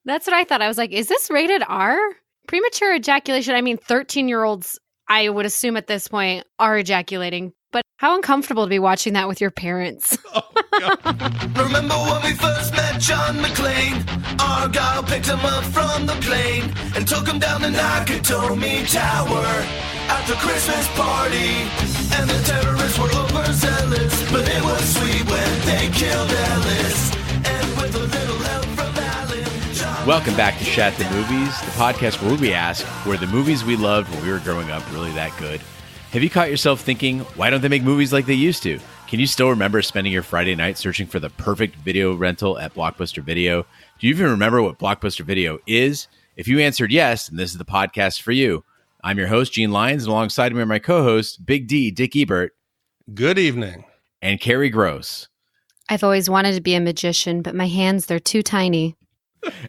That's what I thought. I was like, is this rated R? Premature ejaculation. I mean, 13-year-olds, I would assume at this point, are ejaculating. But how uncomfortable to be watching that with your parents. Oh, God. Remember when we first met John McClane? Argyle picked him up from the plane and took him down the Nakatomi Tower at the Christmas party. And the terrorists were overzealous, but it was sweet when they killed Ellis. And with a little help from Alan, John... Welcome back to Shat the Movies, the podcast where we ask, were the movies we loved when we were growing up really that good? Have you caught yourself thinking, why don't they make movies like they used to? Can you still remember spending your Friday night searching for the perfect video rental at Blockbuster Video? Do you even remember what Blockbuster Video is? If you answered yes, then this is the podcast for you. I'm your host, Gene Lyons, and alongside me are my co-hosts, Big D, Dick Ebert. Good evening. And Carrie Gross. I've always wanted to be a magician, but my hands, they're too tiny.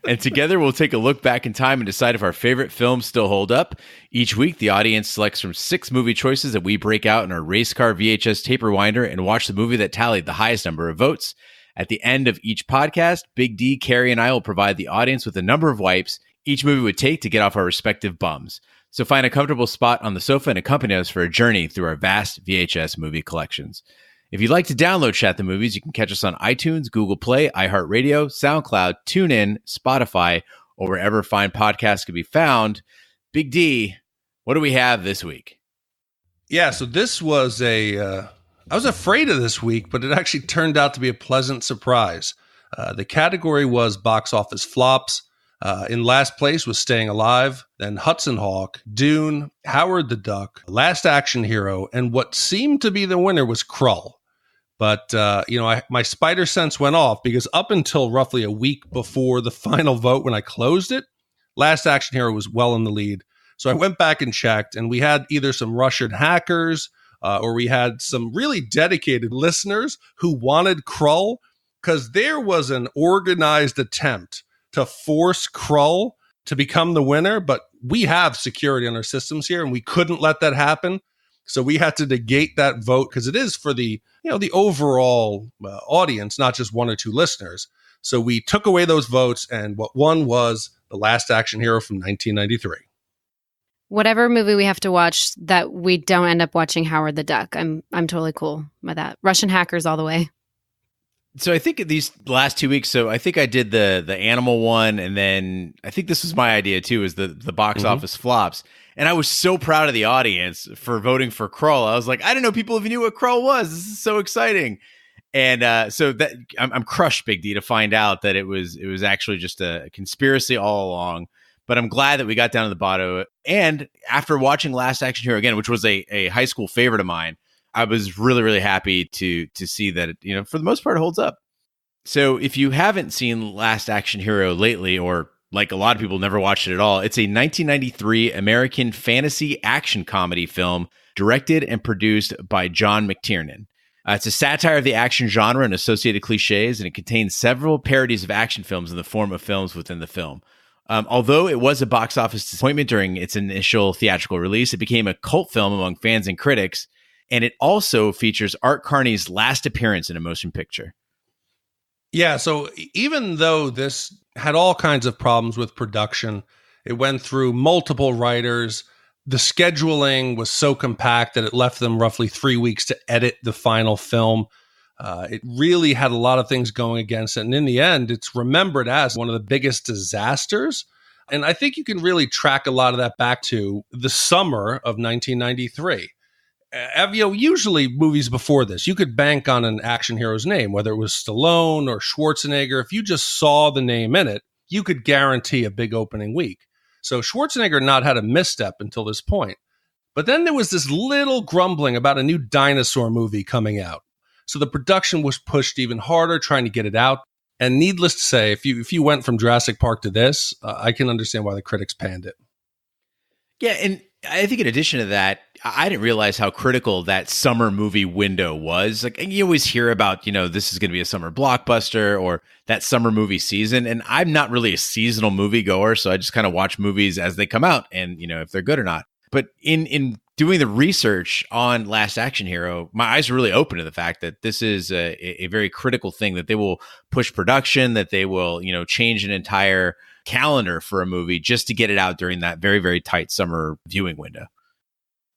And together we'll take a look back in time and decide if our favorite films still hold up. Each week, the audience selects from 6 movie choices that we break out in our race car VHS tape rewinder and watch the movie that tallied the highest number of votes. At the end of each podcast, Big D, Carrie, and I will provide the audience with a number of wipes each movie would take to get off our respective bums. So find a comfortable spot on the sofa and accompany us for a journey through our vast VHS movie collections. If you'd like to download Shat the Movies, you can catch us on iTunes, Google Play, iHeartRadio, SoundCloud, TuneIn, Spotify, or wherever fine podcasts can be found. Big D, what do we have this week? Yeah, so this was I was afraid of this week, but it actually turned out to be a pleasant surprise. The category was box office flops. In last place was Staying Alive, then Hudson Hawk, Dune, Howard the Duck, Last Action Hero, and what seemed to be the winner was Krull. But, my spider sense went off because up until roughly a week before the final vote, when I closed it, Last Action Hero was well in the lead. So I went back and checked, and we had either some Russian hackers or we had some really dedicated listeners who wanted Krull, because there was an organized attempt to force Krull to become the winner, but we have security on our systems here, and we couldn't let that happen. So we had to negate that vote because it is for the overall audience, not just one or two listeners. So we took away those votes, and what won was The Last Action Hero from 1993. Whatever movie we have to watch that we don't end up watching Howard the Duck, I'm totally cool with that. Russian hackers all the way. So I think these last 2 weeks, I think I did the animal one, and then I think this was my idea too, is the box office flops. And I was so proud of the audience for voting for Krull. I was like, I didn't know people even knew what Krull was. This is so exciting. And so that I'm crushed, Big D, to find out that it was actually just a conspiracy all along. But I'm glad that we got down to the bottom. And after watching Last Action Hero again, which was a high school favorite of mine, I was really, really happy to see that it, for the most part, it holds up. So if you haven't seen Last Action Hero lately, or like a lot of people never watched it at all, it's a 1993 American fantasy action comedy film directed and produced by John McTiernan. It's a satire of the action genre and associated cliches, and it contains several parodies of action films in the form of films within the film. Although it was a box office disappointment during its initial theatrical release, it became a cult film among fans and critics, and it also features Art Carney's last appearance in a motion picture. Yeah, so even though this had all kinds of problems with production, it went through multiple writers. The scheduling was so compact that it left them roughly 3 weeks to edit the final film. It really had a lot of things going against it. And in the end, it's remembered as one of the biggest disasters. And I think you can really track a lot of that back to the summer of 1993. Usually movies before this, you could bank on an action hero's name, whether it was Stallone or Schwarzenegger. If you just saw the name in it, you could guarantee a big opening week. So Schwarzenegger not had a misstep until this point. But then there was this little grumbling about a new dinosaur movie coming out. So the production was pushed even harder, trying to get it out. And needless to say, if you went from Jurassic Park to this, I can understand why the critics panned it. Yeah, and I think in addition to that, I didn't realize how critical that summer movie window was. Like, you always hear about, this is going to be a summer blockbuster or that summer movie season. And I'm not really a seasonal movie goer, so I just kind of watch movies as they come out and, if they're good or not. But in doing the research on Last Action Hero, my eyes were really open to the fact that this is a very critical thing, that they will push production, that they will, change an entire calendar for a movie just to get it out during that very, very tight summer viewing window.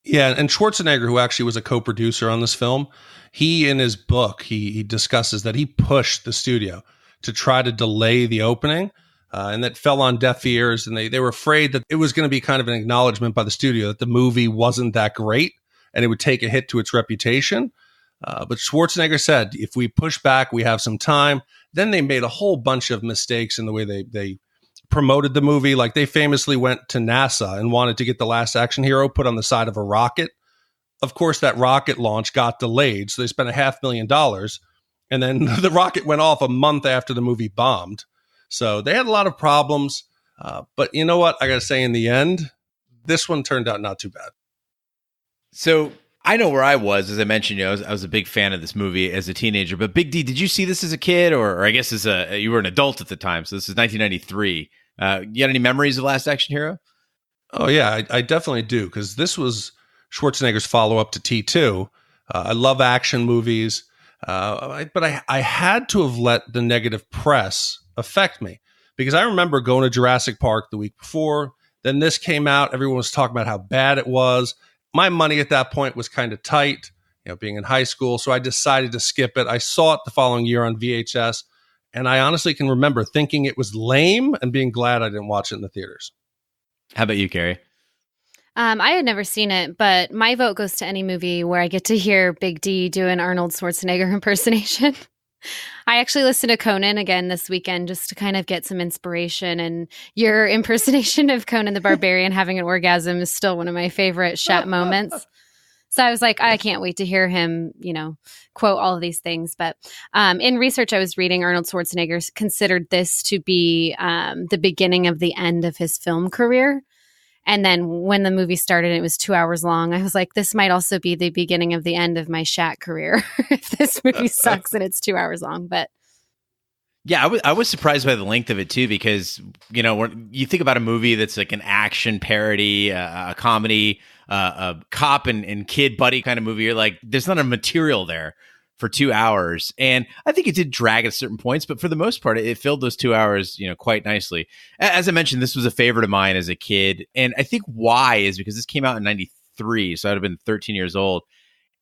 Yeah, and Schwarzenegger, who actually was a co-producer on this film, he, in his book, he discusses that he pushed the studio to try to delay the opening, and that fell on deaf ears, and they were afraid that it was going to be kind of an acknowledgement by the studio that the movie wasn't that great, and it would take a hit to its reputation. But Schwarzenegger said, if we push back, we have some time. Then they made a whole bunch of mistakes in the way they promoted the movie. Like, they famously went to NASA and wanted to get the Last Action Hero put on the side of a rocket. Of course, that rocket launch got delayed, so they spent $500,000, and then the rocket went off a month after the movie bombed. So they had a lot of problems. But you know what? I got to say, in the end, this one turned out not too bad. So I know where I was, as I mentioned, I was a big fan of this movie as a teenager. But Big D, did you see this as a kid, or I guess you were an adult at the time? So this is 1993. You got any memories of Last Action Hero? Oh, yeah, I definitely do, because this was Schwarzenegger's follow-up to T2. I love action movies, but I had to have let the negative press affect me, because I remember going to Jurassic Park the week before. Then this came out. Everyone was talking about how bad it was. My money at that point was kind of tight, being in high school, so I decided to skip it. I saw it the following year on VHS, and I honestly can remember thinking it was lame and being glad I didn't watch it in the theaters. How about you, Carrie? I had never seen it, but my vote goes to any movie where I get to hear Big D do an Arnold Schwarzenegger impersonation. I actually listened to Conan again this weekend just to kind of get some inspiration, and your impersonation of Conan the Barbarian having an orgasm is still one of my favorite Shat moments. So I was like, I can't wait to hear him, quote all of these things. But in research I was reading, Arnold Schwarzenegger considered this to be the beginning of the end of his film career. And then when the movie started, it was 2 hours long. I was like, this might also be the beginning of the end of my Shat career if this movie sucks and it's 2 hours long. But yeah, I was surprised by the length of it too, because when you think about a movie that's like an action parody, a comedy, a cop and kid buddy kind of movie, you're like, there's not a material there for 2 hours. And I think it did drag at certain points, but for the most part, it filled those 2 hours, quite nicely. As I mentioned, this was a favorite of mine as a kid. And I think why is because this came out in 93. So I'd have been 13 years old.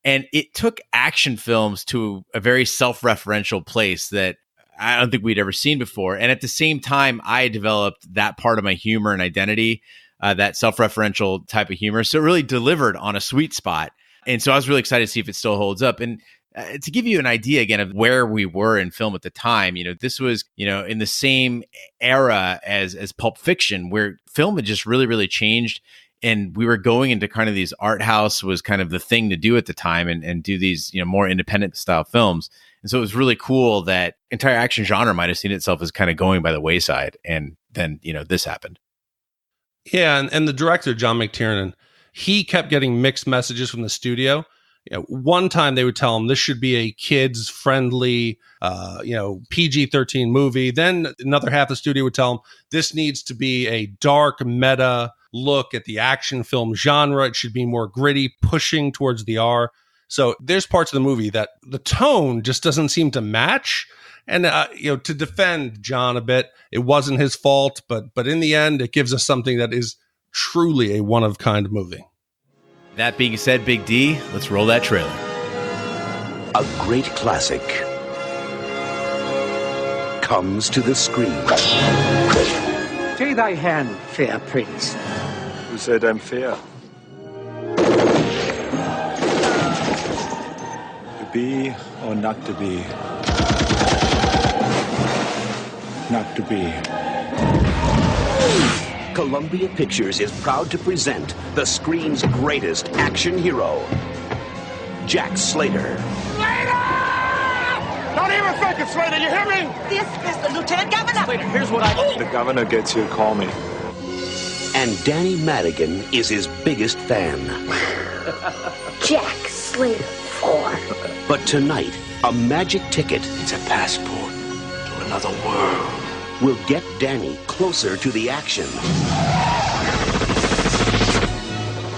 And it took action films to a very self-referential place that I don't think we'd ever seen before. And at the same time, I developed that part of my humor and identity, that self-referential type of humor. So it really delivered on a sweet spot. And so I was really excited to see if it still holds up. And to give you an idea again of where we were in film at the time, this was, in the same era as Pulp Fiction, where film had just really, really changed. And we were going into kind of these art house was kind of the thing to do at the time, and do these, more independent style films. And so it was really cool that entire action genre might have seen itself as kind of going by the wayside. And then, this happened. Yeah. And the director, John McTiernan, he kept getting mixed messages from the studio. One time they would tell him this should be a kids friendly, PG-13 movie. Then another half of the studio would tell him this needs to be a dark meta look at the action film genre. It should be more gritty, pushing towards the R. So there's parts of the movie that the tone just doesn't seem to match. And, to defend John a bit, it wasn't his fault, but in the end, it gives us something that is truly a one-of-kind movie. That being said, Big D, let's roll that trailer. A great classic comes to the screen. Stay thy hand, fair prince. Who said I'm fair? To be or not to be? Not to be. Columbia Pictures is proud to present the screen's greatest action hero, Jack Slater. Slater! Don't even think it, Slater, you hear me? This is the Lieutenant Governor. Slater, here's what I... If the governor gets here, call me. And Danny Madigan is his biggest fan. Jack Slater 4. But tonight, a magic ticket... It's a passport to another world. ...will get Danny closer to the action.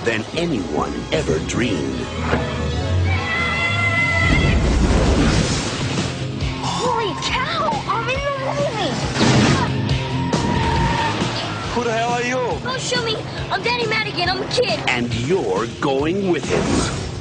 than anyone ever dreamed. Holy cow! I'm in the movie! Who the hell are you? Don't shoot me! I'm Danny Madigan, I'm a kid! And you're going with him.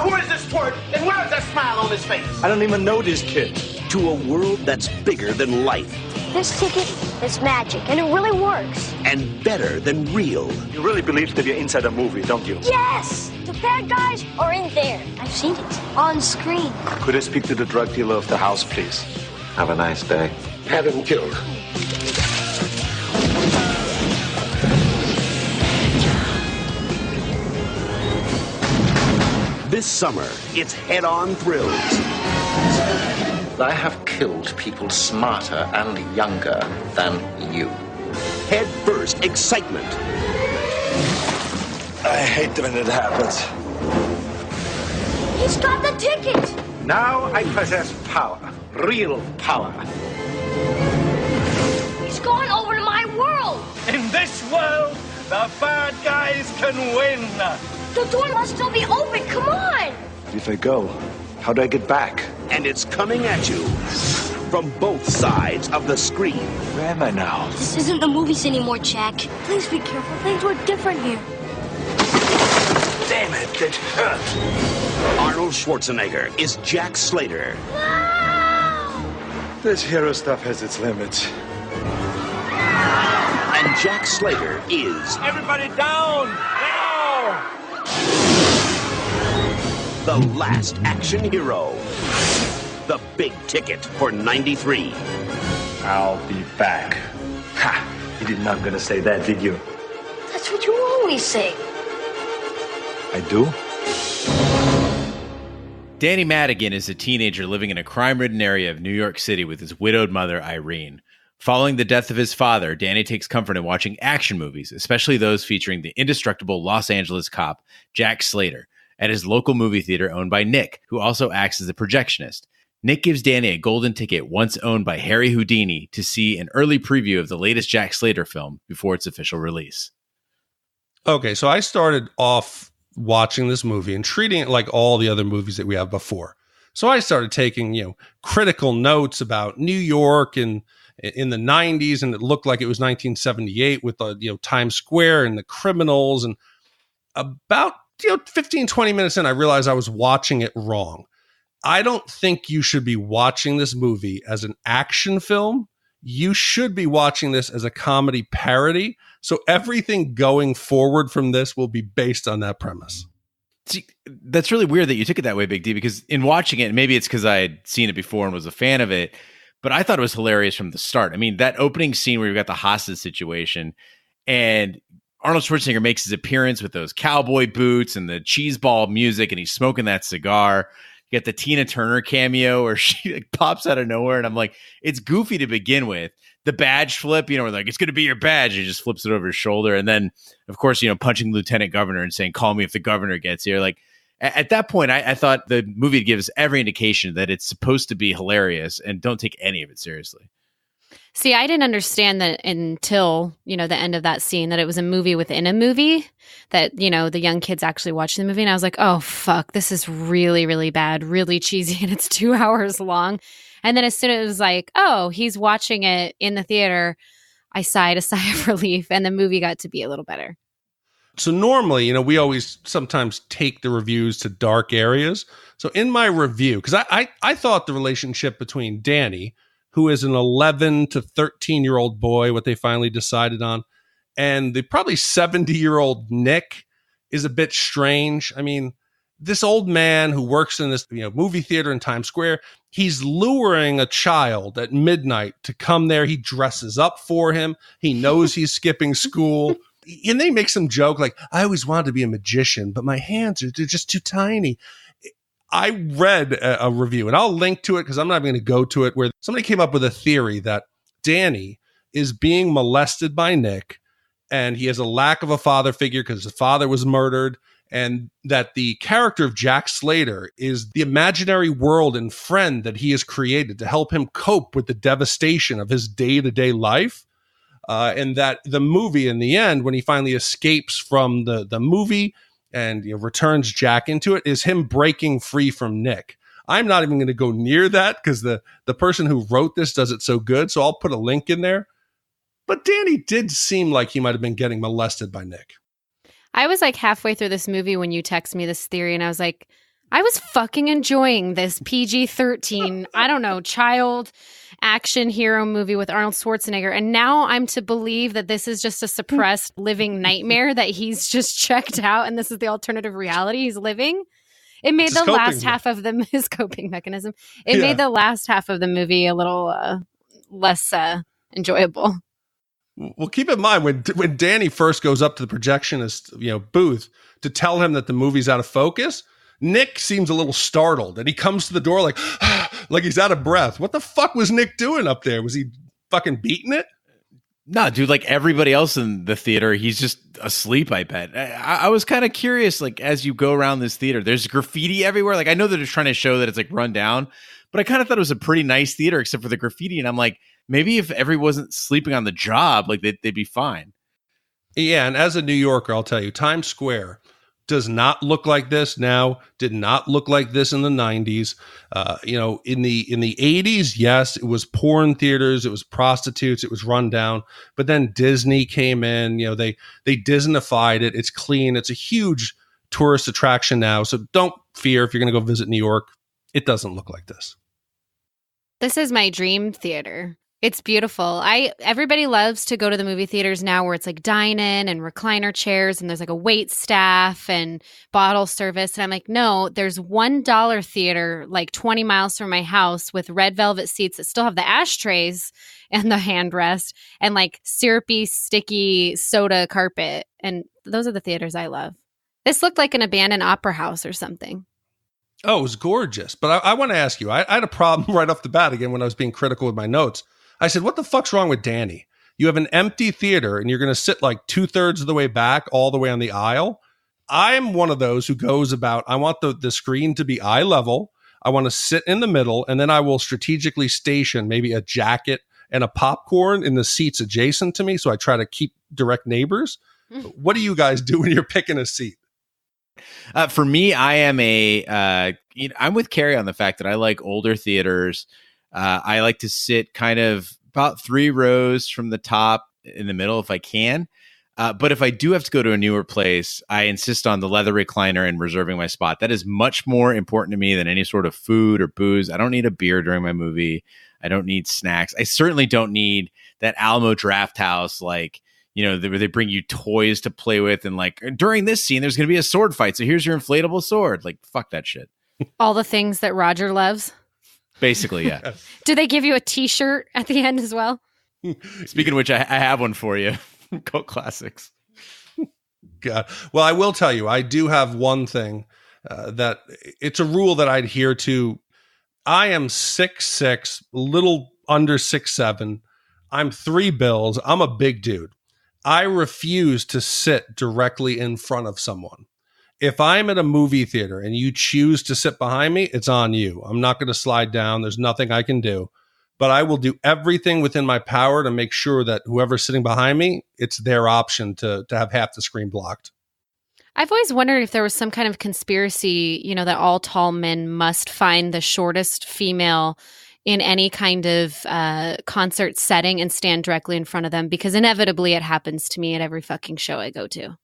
Who is this twerp? And where is that smile on his face? I don't even know this kid. To a world that's bigger than life. This ticket is magic, and it really works. And better than real. You really believe that you're inside a movie, don't you? Yes! The bad guys are in there. I've seen it. On screen. Could I speak to the drug dealer of the house, please? Have a nice day. Have him killed. This summer, it's head-on thrills. I have killed people smarter and younger than you. Head-first excitement. I hate when it happens. He's got the ticket! Now I possess power. Real power. He's going over to my world! In this world, the bad guys can win. The door must still be open, come on! If I go, how do I get back? And it's coming at you from both sides of the screen. Where am I now? This isn't the movies anymore, Jack. Please be careful. Things were different here. Damn it, it hurt. Arnold Schwarzenegger is Jack Slater. This hero stuff has its limits. And Jack Slater is... Everybody down! Now! the last action hero. The big ticket for 93. I'll be back. Ha! You did not gonna say that, did you? That's what you always say. I do? Danny Madigan is a teenager living in a crime-ridden area of New York City with his widowed mother, Irene. Following the death of his father, Danny takes comfort in watching action movies, especially those featuring the indestructible Los Angeles cop, Jack Slater, at his local movie theater owned by Nick, who also acts as a projectionist. Nick gives Danny a golden ticket once owned by Harry Houdini to see an early preview of the latest Jack Slater film before its official release. Okay, so I started off watching this movie and treating it like all the other movies that we have before. So I started taking, critical notes about New York and in the 90s, and it looked like it was 1978 with the, Times Square and the criminals. And about, 15, 20 minutes in, I realized I was watching it wrong. I don't think you should be watching this movie as an action film. You should be watching this as a comedy parody. So everything going forward from this will be based on that premise. See, that's really weird that you took it that way, Big D, because in watching it, maybe it's because I had seen it before and was a fan of it, but I thought it was hilarious from the start. I mean, that opening scene where you've got the hostage situation and Arnold Schwarzenegger makes his appearance with those cowboy boots and the cheese ball music, and he's smoking that cigar. You get the Tina Turner cameo where she pops out of nowhere, and I'm like, it's goofy to begin with. The badge flip, where it's going to be your badge. He just flips it over his shoulder. And then, of course, punching Lieutenant Governor and saying, call me if the governor gets here. Like, at that point, I thought the movie gives every indication that it's supposed to be hilarious, and don't take any of it seriously. See, I didn't understand that until, the end of that scene, that it was a movie within a movie, that, the young kids actually watched the movie. And I was like, oh, fuck, this is really, really bad, really cheesy, and it's 2 hours long. And then as soon as it was like, oh, he's watching it in the theater, I sighed a sigh of relief, and the movie got to be a little better. So normally, we always sometimes take the reviews to dark areas. So in my review, because I thought the relationship between Danny, who is an 11 to 13-year-old boy, what they finally decided on, and the probably 70-year-old Nick is a bit strange. I mean, this old man who works in this movie theater in Times Square, he's luring a child at midnight to come there. He dresses up for him. He knows he's skipping school. And they make some joke like, I always wanted to be a magician, but my hands they're just too tiny. I read a review, and I'll link to it because I'm not going to go to it, where somebody came up with a theory that Danny is being molested by Nick, and he has a lack of a father figure because his father was murdered, and that the character of Jack Slater is the imaginary world and friend that he has created to help him cope with the devastation of his day-to-day life. And that the movie, in the end, when he finally escapes from the movie and returns Jack into it, is him breaking free from Nick. I'm not even going to go near that because the person who wrote this does it so good. So I'll put a link in there. But Danny did seem like he might have been getting molested by Nick. I was like halfway through this movie when you text me this theory, and I was like, I was fucking enjoying this PG-13, I don't know, child action hero movie with Arnold Schwarzenegger. And now I'm to believe that this is just a suppressed living nightmare that he's just checked out, and this is the alternative reality he's living. It made the last half of his coping mechanism. It made the last half of the movie a little less enjoyable. Well, keep in mind when Danny first goes up to the projectionist, booth to tell him that the movie's out of focus, Nick seems a little startled, and he comes to the door like he's out of breath. What the fuck was Nick doing up there? Was he fucking beating it? No, dude, like everybody else in the theater, he's just asleep, I bet. I was kind of curious, like, as you go around this theater, there's graffiti everywhere. Like, I know that they're trying to show that it's, like, run down, but I kind of thought it was a pretty nice theater except for the graffiti, and I'm like, maybe if everyone wasn't sleeping on the job, like, they'd be fine. Yeah, and as a New Yorker, I'll tell you, Times Square does not look like this now, did not look like this in the 90s. In the 80s, yes, it was porn theaters, it was prostitutes, it was run down. But then Disney came in, they Disneyfied it. It's clean. It's a huge tourist attraction now. So don't fear if you're going to go visit New York. It doesn't look like this. This is my dream theater. It's beautiful. Everybody loves to go to the movie theaters now where it's like dine-in and recliner chairs and there's like a wait staff and bottle service. And I'm like, no, there's $1 theater like 20 miles from my house with red velvet seats that still have the ashtrays and the handrest and like syrupy, sticky soda carpet. And those are the theaters I love. This looked like an abandoned opera house or something. Oh, it was gorgeous. But I want to ask you, I had a problem right off the bat again when I was being critical with my notes. I said, what the fuck's wrong with Danny? You have an empty theater and you're going to sit like 2/3 of the way back, all the way on the aisle. I'm one of those who goes about, I want the screen to be eye level. I want to sit in the middle, and then I will strategically station maybe a jacket and a popcorn in the seats adjacent to me. So I try to keep direct neighbors. What do you guys do when you're picking a seat? For me, I am I'm with Carrie on the fact that I like older theaters. I like to sit kind of about 3 rows from the top in the middle if I can. But if I do have to go to a newer place, I insist on the leather recliner and reserving my spot. That is much more important to me than any sort of food or booze. I don't need a beer during my movie. I don't need snacks. I certainly don't need that Alamo Draft House, like, where they bring you toys to play with. And like, during this scene, there's going to be a sword fight. So here's your inflatable sword. Like, fuck that shit. All the things that Roger loves. Basically, yeah. Do they give you a t-shirt at the end as well? Speaking of which, I have one for you. Cult classics. God. Well, I will tell you, I do have one thing that it's a rule that I adhere to. I am 6'6", a little under 6'7". I'm 3 bills. I'm a big dude. I refuse to sit directly in front of someone. If I'm at a movie theater and you choose to sit behind me, it's on you. I'm not going to slide down. There's nothing I can do. But I will do everything within my power to make sure that whoever's sitting behind me, it's their option to have half the screen blocked. I've always wondered if there was some kind of conspiracy, that all tall men must find the shortest female in any kind of concert setting and stand directly in front of them, because inevitably it happens to me at every fucking show I go to.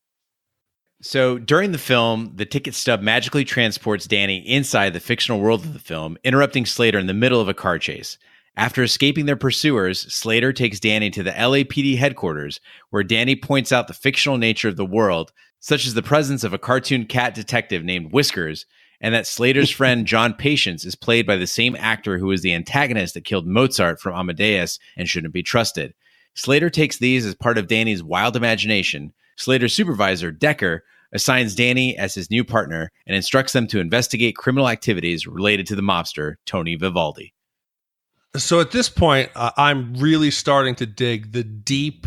So during the film, the ticket stub magically transports Danny inside the fictional world of the film, interrupting Slater in the middle of a car chase. After escaping their pursuers, Slater takes Danny to the LAPD headquarters, where Danny points out the fictional nature of the world, such as the presence of a cartoon cat detective named Whiskers, and that Slater's friend John Patience is played by the same actor who was the antagonist that killed Mozart from Amadeus and shouldn't be trusted. Slater takes these as part of Danny's wild imagination. Slater's supervisor, Decker, assigns Danny as his new partner and instructs them to investigate criminal activities related to the mobster, Tony Vivaldi. So at this point, I'm really starting to dig the deep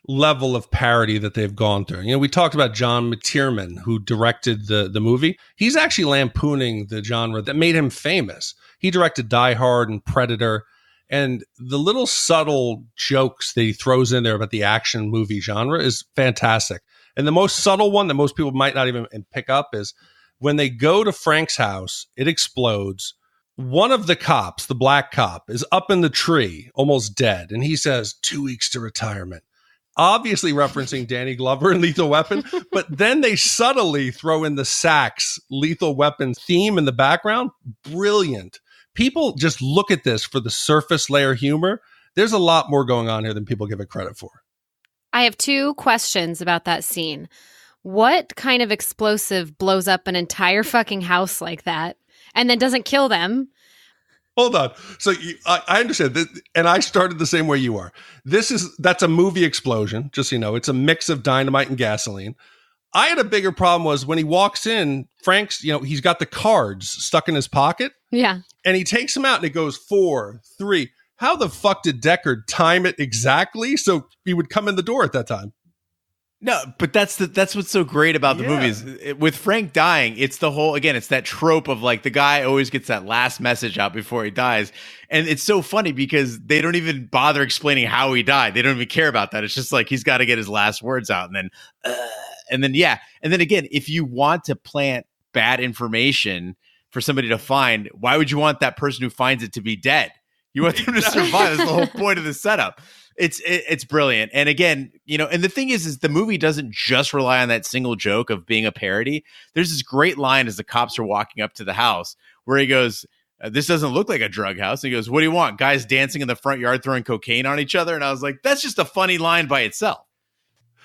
level of parody that they've gone through. We talked about John McTiernan, who directed the movie. He's actually lampooning the genre that made him famous. He directed Die Hard and Predator. And the little subtle jokes that he throws in there about the action movie genre is fantastic. And the most subtle one that most people might not even pick up is when they go to Frank's house, it explodes. One of the cops, the black cop, is up in the tree, almost dead. And he says, 2 weeks to retirement. Obviously referencing Danny Glover and Lethal Weapon. But then they subtly throw in the sax Lethal Weapon theme in the background. Brilliant. People just look at this for the surface layer humor. There's a lot more going on here than people give it credit for. I have 2 questions about that scene. What kind of explosive blows up an entire fucking house like that and then doesn't kill them? Hold on. So I understand that, and I started the same way you are. That's a movie explosion, just so you know. It's a mix of dynamite and gasoline. I had a bigger problem was when he walks in, Frank's, he's got the cards stuck in his pocket. Yeah. And he takes them out and it goes 4, 3. How the fuck did Deckard time it exactly so he would come in the door at that time? No, but that's what's so great about the movies. With Frank dying, it's the whole, again, it's that trope of like the guy always gets that last message out before he dies. And it's so funny because they don't even bother explaining how he died. They don't even care about that. It's just like he's got to get his last words out. And then again, if you want to plant bad information for somebody to find, why would you want that person who finds it to be dead? You want them to survive. That's the whole point of the setup. It's brilliant. And again, and the thing is the movie doesn't just rely on that single joke of being a parody. There's this great line as the cops are walking up to the house where he goes, this doesn't look like a drug house. And he goes, what do you want? Guys dancing in the front yard throwing cocaine on each other? And I was like, that's just a funny line by itself.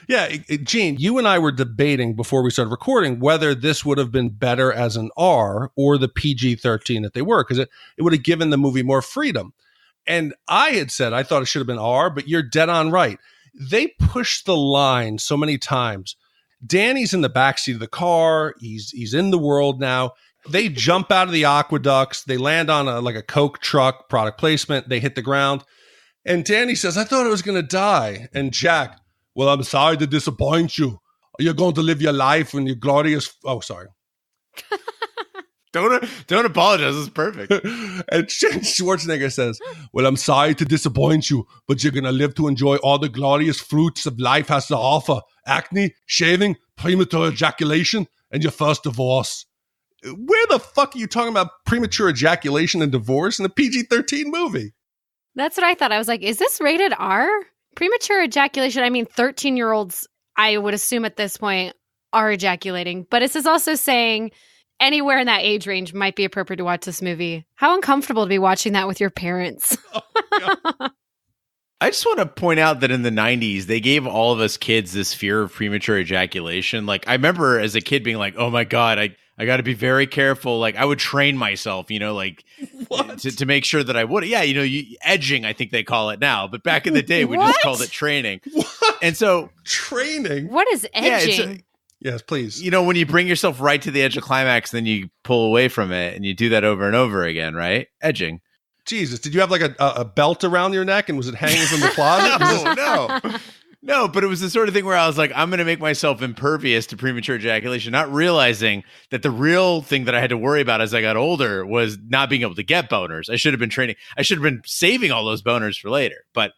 Yeah, Gene, you and I were debating before we started recording whether this would have been better as an R or the PG-13 that they were, because it would have given the movie more freedom. And I had said I thought it should have been R, but you're dead on right. They pushed the line so many times. Danny's in the backseat of the car. He's in the world now. They jump out of the aqueducts. They land on a Coke truck, product placement. They hit the ground. And Danny says, I thought I was going to die. And Jack, well, I'm sorry to disappoint you. You're going to live your life in your glorious... Oh, sorry. Don't apologize. It's perfect. And Schwarzenegger says, well, I'm sorry to disappoint you, but you're going to live to enjoy all the glorious fruits of life has to offer. Acne, shaving, premature ejaculation, and your first divorce. Where the fuck are you talking about premature ejaculation and divorce in a PG-13 movie? That's what I thought. I was like, is this rated R? Premature ejaculation. I mean, 13-year-olds, I would assume at this point, are ejaculating. But this is also saying anywhere in that age range might be appropriate to watch this movie. How uncomfortable to be watching that with your parents. Oh, I just want to point out that in the 90s, they gave all of us kids this fear of premature ejaculation. Like, I remember as a kid being like, oh my God, I got to be very careful. Like, I would train myself, to make sure that I would. Yeah, edging, I think they call it now. But back in the day, we just called it training. What? And so... Training? What is edging? Yes, please. When you bring yourself right to the edge of climax, then you pull away from it, and you do that over and over again, right? Edging. Jesus, did you have like a belt around your neck, and was it hanging from the closet? No, but it was the sort of thing where I was like, I'm going to make myself impervious to premature ejaculation, not realizing that the real thing that I had to worry about as I got older was not being able to get boners. I should have been training. I should have been saving all those boners for later. But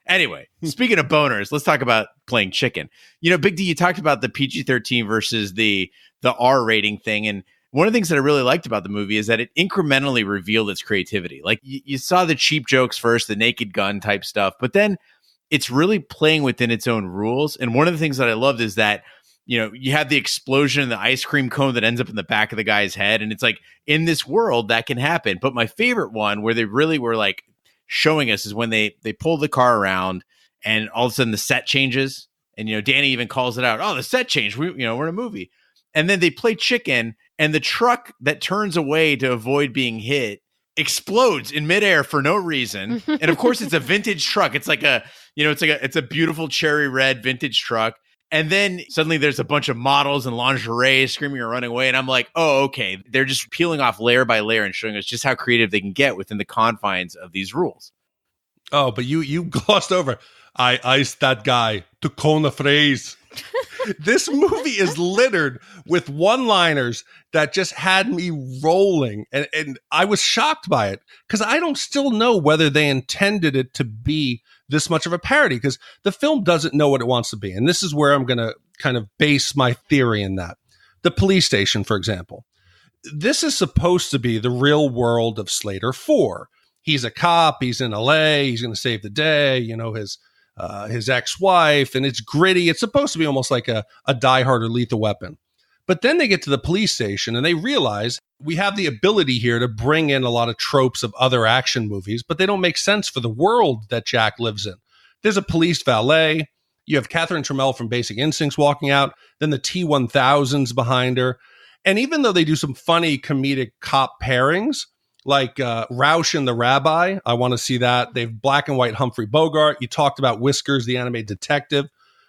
anyway, speaking of boners, let's talk about playing chicken. Big D, you talked about the PG-13 versus the R rating thing. And one of the things that I really liked about the movie is that it incrementally revealed its creativity. Like you saw the cheap jokes first, the Naked Gun type stuff, but then it's really playing within its own rules. And one of the things that I loved is that, you have the explosion in the ice cream cone that ends up in the back of the guy's head. And it's like, in this world, that can happen. But my favorite one where they really were like showing us is when they pull the car around and all of a sudden the set changes. And, Danny even calls it out. Oh, the set changed. We're in a movie. And then they play chicken and the truck that turns away to avoid being hit explodes in midair for no reason. And of course it's a vintage truck. It's like it's a beautiful cherry red vintage truck. And then suddenly there's a bunch of models and lingerie screaming or running away. And I'm like, oh, okay. They're just peeling off layer by layer and showing us just how creative they can get within the confines of these rules. Oh, but you glossed over. I iced that guy to cone a phrase. This movie is littered with one-liners that just had me rolling. And I was shocked by it because I don't still know whether they intended it to be this much of a parody, because the film doesn't know what it wants to be. And this is where I'm going to kind of base my theory in that. The police station, for example. This is supposed to be the real world of Slater 4. He's a cop. He's in LA. He's going to save the day. You know, his ex-wife, and it's gritty. It's supposed to be almost like a Die Hard or Lethal Weapon. But then they get to the police station and they realize we have the ability here to bring in a lot of tropes of other action movies, but they don't make sense for the world that Jack lives in. There's a police valet. You have Catherine Trammell from Basic Instincts walking out. Then the T-1000's behind her. And even though they do some funny comedic cop pairings, like Roush and the Rabbi, I want to see that. They've black and white Humphrey Bogart. You talked about Whiskers, the animated detective,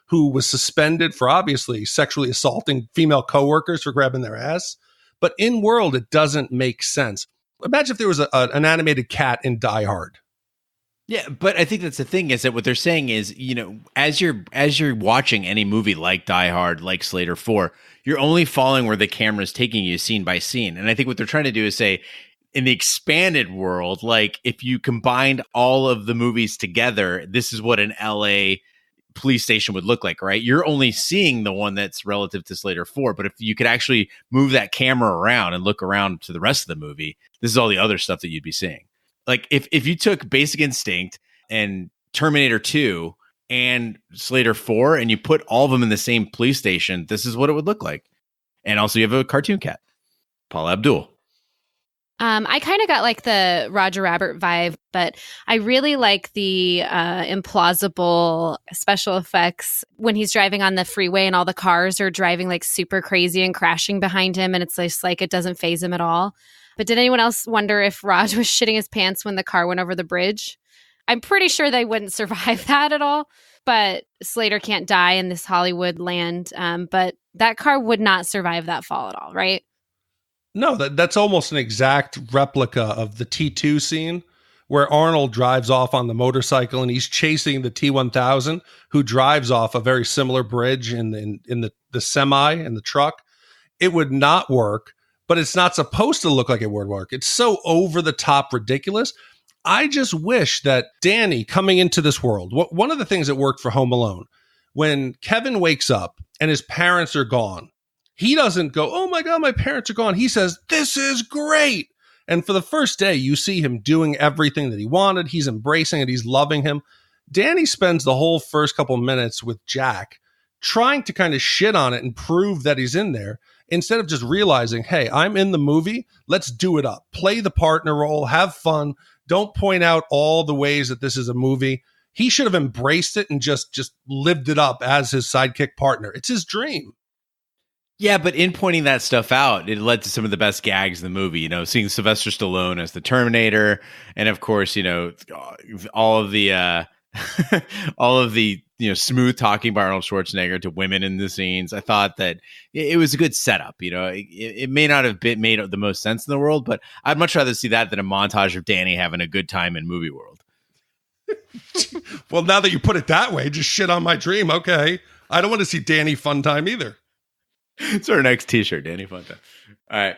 who was suspended for obviously sexually assaulting female coworkers for grabbing their ass. But in world, it doesn't make sense. Imagine if there was an animated cat in Die Hard. Yeah, but I think that's the thing, is that what they're saying is, you know, as you're watching any movie like Die Hard, like Slater 4, you're only following where the camera's taking you scene by scene. And I think what they're trying to do is say, in the expanded world, like if you combined all of the movies together, this is what an LA police station would look like, right? You're only seeing the one that's relative to Slater 4, but if you could actually move that camera around and look around to the rest of the movie, this is all the other stuff that you'd be seeing. Like if you took Basic Instinct and Terminator 2 and Slater 4 and you put all of them in the same police station, this is what it would look like. And also you have a cartoon cat, Paula Abdul. I kind of got like the Roger Rabbit vibe, but I really like the implausible special effects when he's driving on the freeway and all the cars are driving like super crazy and crashing behind him. And it's just like it doesn't faze him at all. But did anyone else wonder if Raj was shitting his pants when the car went over the bridge? I'm pretty sure they wouldn't survive that at all. But Slater can't die in this Hollywood land. But that car would not survive that fall at all, right? No, that's almost an exact replica of the T2 scene where Arnold drives off on the motorcycle and he's chasing the T-1000 who drives off a very similar bridge in the semi and the truck. It would not work, but it's not supposed to look like it would work. It's so over the top ridiculous. I just wish that Danny coming into this world, one of the things that worked for Home Alone, when Kevin wakes up and his parents are gone, he doesn't go, oh my God, my parents are gone. He says, this is great. And for the first day, you see him doing everything that he wanted. He's embracing it. He's loving him. Danny spends the whole first couple minutes with Jack trying to kind of shit on it and prove that he's in there instead of just realizing, hey, I'm in the movie. Let's do it up. Play the partner role. Have fun. Don't point out all the ways that this is a movie. He should have embraced it and just lived it up as his sidekick partner. It's his dream. Yeah, but in pointing that stuff out, it led to some of the best gags in the movie. You know, seeing Sylvester Stallone as the Terminator, and of course, you know, all of the smooth talking by Arnold Schwarzenegger to women in the scenes. I thought that it was a good setup. You know, it may not have made the most sense in the world, but I'd much rather see that than a montage of Danny having a good time in movie world. Well, now that you put it that way, just shit on my dream. Okay, I don't want to see Danny fun time either. It's our next t-shirt, Danny Funtime. All right.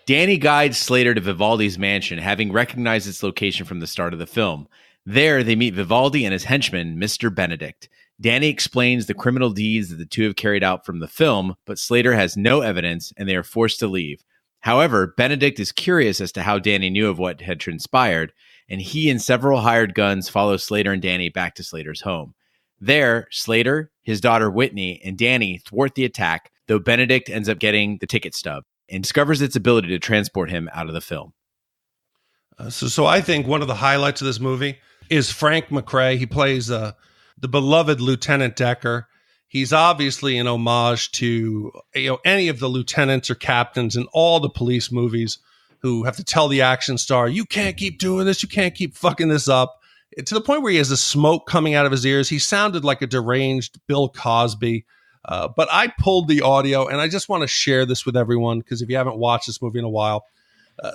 Danny guides Slater to Vivaldi's mansion, having recognized its location from the start of the film. There, they meet Vivaldi and his henchman, Mr. Benedict. Danny explains the criminal deeds that the two have carried out from the film, but Slater has no evidence, and they are forced to leave. However, Benedict is curious as to how Danny knew of what had transpired, and he and several hired guns follow Slater and Danny back to Slater's home. There, Slater, his daughter Whitney, and Danny thwart the attack, though Benedict ends up getting the ticket stub and discovers its ability to transport him out of the film. So I think one of the highlights of this movie is Frank McRae. He plays the beloved Lieutenant Decker. He's obviously an homage to any of the lieutenants or captains in all the police movies who have to tell the action star, you can't keep doing this, you can't keep fucking this up. To the point where he has the smoke coming out of his ears. He sounded like a deranged Bill Cosby. But I pulled the audio, and I just want to share this with everyone, because if you haven't watched this movie in a while,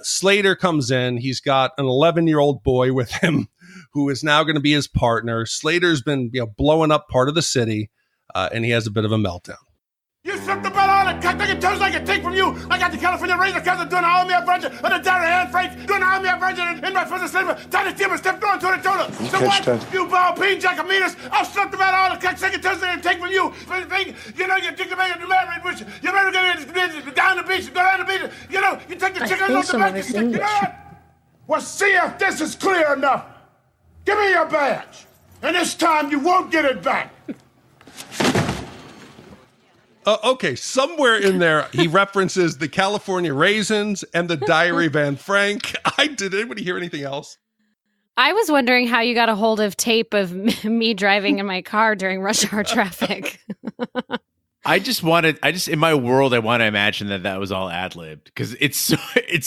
Slater comes in. He's got an 11-year-old boy with him who is now going to be his partner. Slater's been blowing up part of the city. and he has a bit of a meltdown. You stripped the belt on and cut the toes like a take from you. I got the California Razor cousin doing all me a virgin, and the Darren Hand Frank doing all me a virgin in my first slipper. Tiny Tim and step going to the total. So what? You ball peen, Jacominas. I'll strip the belt on and cut second toes and take from you. You know, you take the bag of married, which you're never going to down the beach, go down the beach. You know, you take the chicken off the back. You know what? Well, see if this is clear enough. Give me your badge. And this time you won't get it back. Okay, somewhere in there, he references the California Raisins and the Diary Van Frank. Did anybody hear anything else? I was wondering how you got a hold of tape of me driving in my car during rush hour traffic. in my world, I want to imagine that was all ad-libbed because it's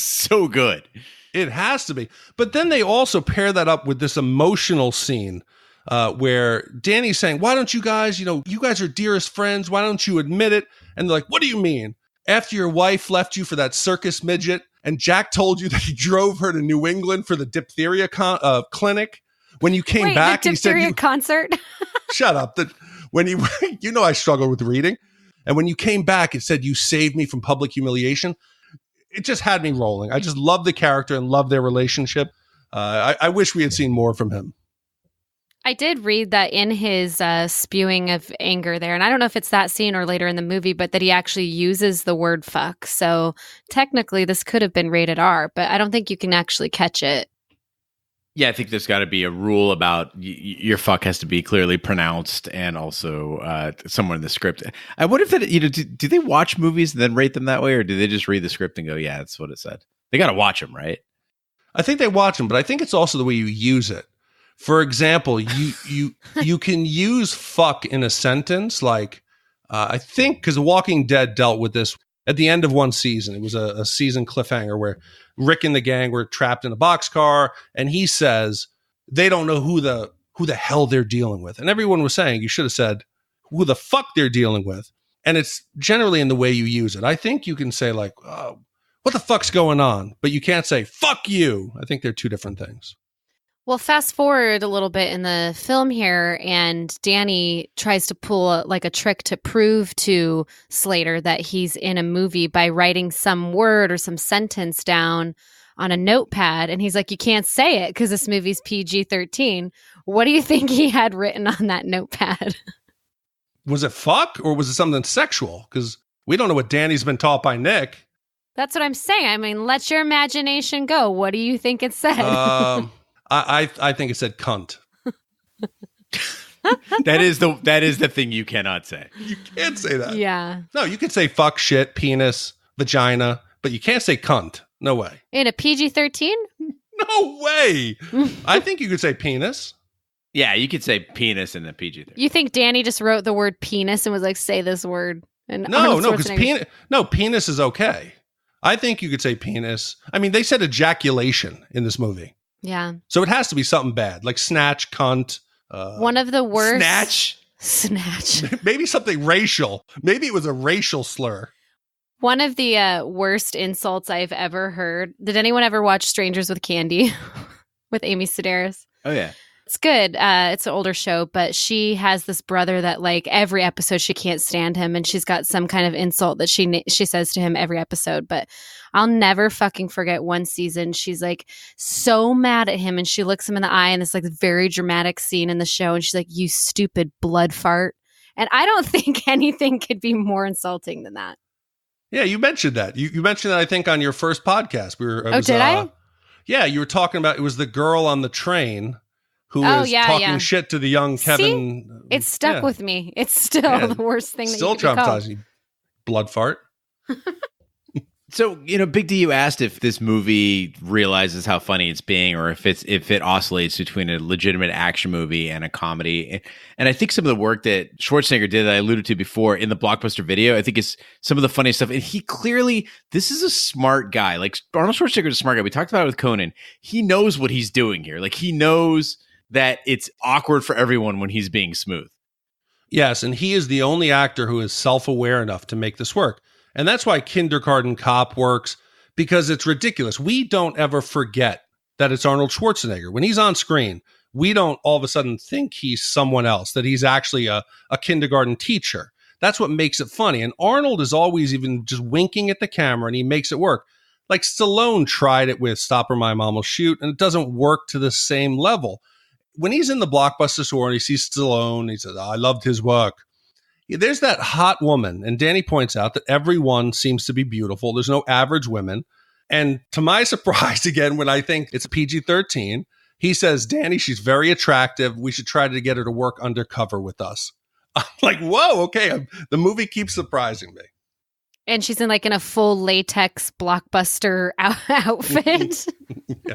so good. It has to be. But then they also pair that up with this emotional scene where Danny's saying, why don't you guys, you guys are dearest friends. Why don't you admit it? And they're like, what do you mean? After your wife left you for that circus midget and Jack told you that he drove her to New England for the diphtheria clinic. When you came back, the diphtheria he said, concert. Shut up. When I struggle with reading. And when you came back, it said you saved me from public humiliation. It just had me rolling. I just love the character and love their relationship. I wish we had seen more from him. I did read that in his spewing of anger there, and I don't know if it's that scene or later in the movie, but that he actually uses the word fuck. So technically this could have been rated R, but I don't think you can actually catch it. Yeah, I think there's got to be a rule about your fuck has to be clearly pronounced and also somewhere in the script. I wonder if that, do they watch movies and then rate them that way, or do they just read the script and go, yeah, that's what it said? They got to watch them, right? I think they watch them, but I think it's also the way you use it. For example, you can use fuck in a sentence like, I think because The Walking Dead dealt with this at the end of one season. It was a season cliffhanger where Rick and the gang were trapped in a boxcar, and he says they don't know who the hell they're dealing with. And everyone was saying you should have said who the fuck they're dealing with. And it's generally in the way you use it. I think you can say like, oh, what the fuck's going on? But you can't say fuck you. I think they're two different things. Well, fast forward a little bit in the film here, and Danny tries to pull a trick to prove to Slater that he's in a movie by writing some word or some sentence down on a notepad. And he's like, you can't say it because this movie's PG-13. What do you think he had written on that notepad? Was it fuck or was it something sexual? Because we don't know what Danny's been taught by Nick. That's what I'm saying. I mean, let your imagination go. What do you think it said? I think it said cunt. That is the thing you cannot say. You can't say that. Yeah. No, you can say fuck, shit, penis, vagina, but you can't say cunt. No way. In a PG-13? No way. I think you could say penis. Yeah, you could say penis in the PG-13. You think Danny just wrote the word penis and was like, say this word? And no, because penis is okay. I think you could say penis. I mean, they said ejaculation in this movie. Yeah. So it has to be something bad, like snatch, cunt. One of the worst. Snatch. Maybe something racial. Maybe it was a racial slur. One of the worst insults I've ever heard. Did anyone ever watch Strangers with Candy with Amy Sedaris? Oh, yeah. It's good. It's an older show, but she has this brother that like every episode she can't stand him, and she's got some kind of insult that she says to him every episode. But I'll never fucking forget one season. She's like so mad at him, and she looks him in the eye in this like very dramatic scene in the show, and she's like, "You stupid blood fart." And I don't think anything could be more insulting than that. Yeah, you mentioned that. You mentioned that I think on your first podcast. Did I? Yeah, you were talking about it was the girl on the train who is talking shit to the young Kevin. See? It stuck with me. It's still the worst thing that you could be called. Still traumatizing. Blood fart. So, Big D, you asked if this movie realizes how funny it's being, or if it oscillates between a legitimate action movie and a comedy. And I think some of the work that Schwarzenegger did that I alluded to before in the Blockbuster video, I think is some of the funniest stuff. And he clearly, this is a smart guy. Like Arnold Schwarzenegger is a smart guy. We talked about it with Conan. He knows what he's doing here. Like he knows that it's awkward for everyone when he's being smooth. Yes, and he is the only actor who is self-aware enough to make this work. And that's why Kindergarten Cop works, because it's ridiculous. We don't ever forget that it's Arnold Schwarzenegger. When he's on screen, we don't all of a sudden think he's someone else, that he's actually a kindergarten teacher. That's what makes it funny. And Arnold is always even just winking at the camera, and he makes it work. Like Stallone tried it with Stop or My Mom Will Shoot, and it doesn't work to the same level. When he's in the Blockbuster store and he sees Stallone, he says, I loved his work. There's that hot woman, and Danny points out that everyone seems to be beautiful. There's no average women. And to my surprise, again, when I think it's PG-13, he says, Danny, she's very attractive. We should try to get her to work undercover with us. I'm like, whoa, okay. The movie keeps surprising me. And she's in a full latex blockbuster outfit. Yeah.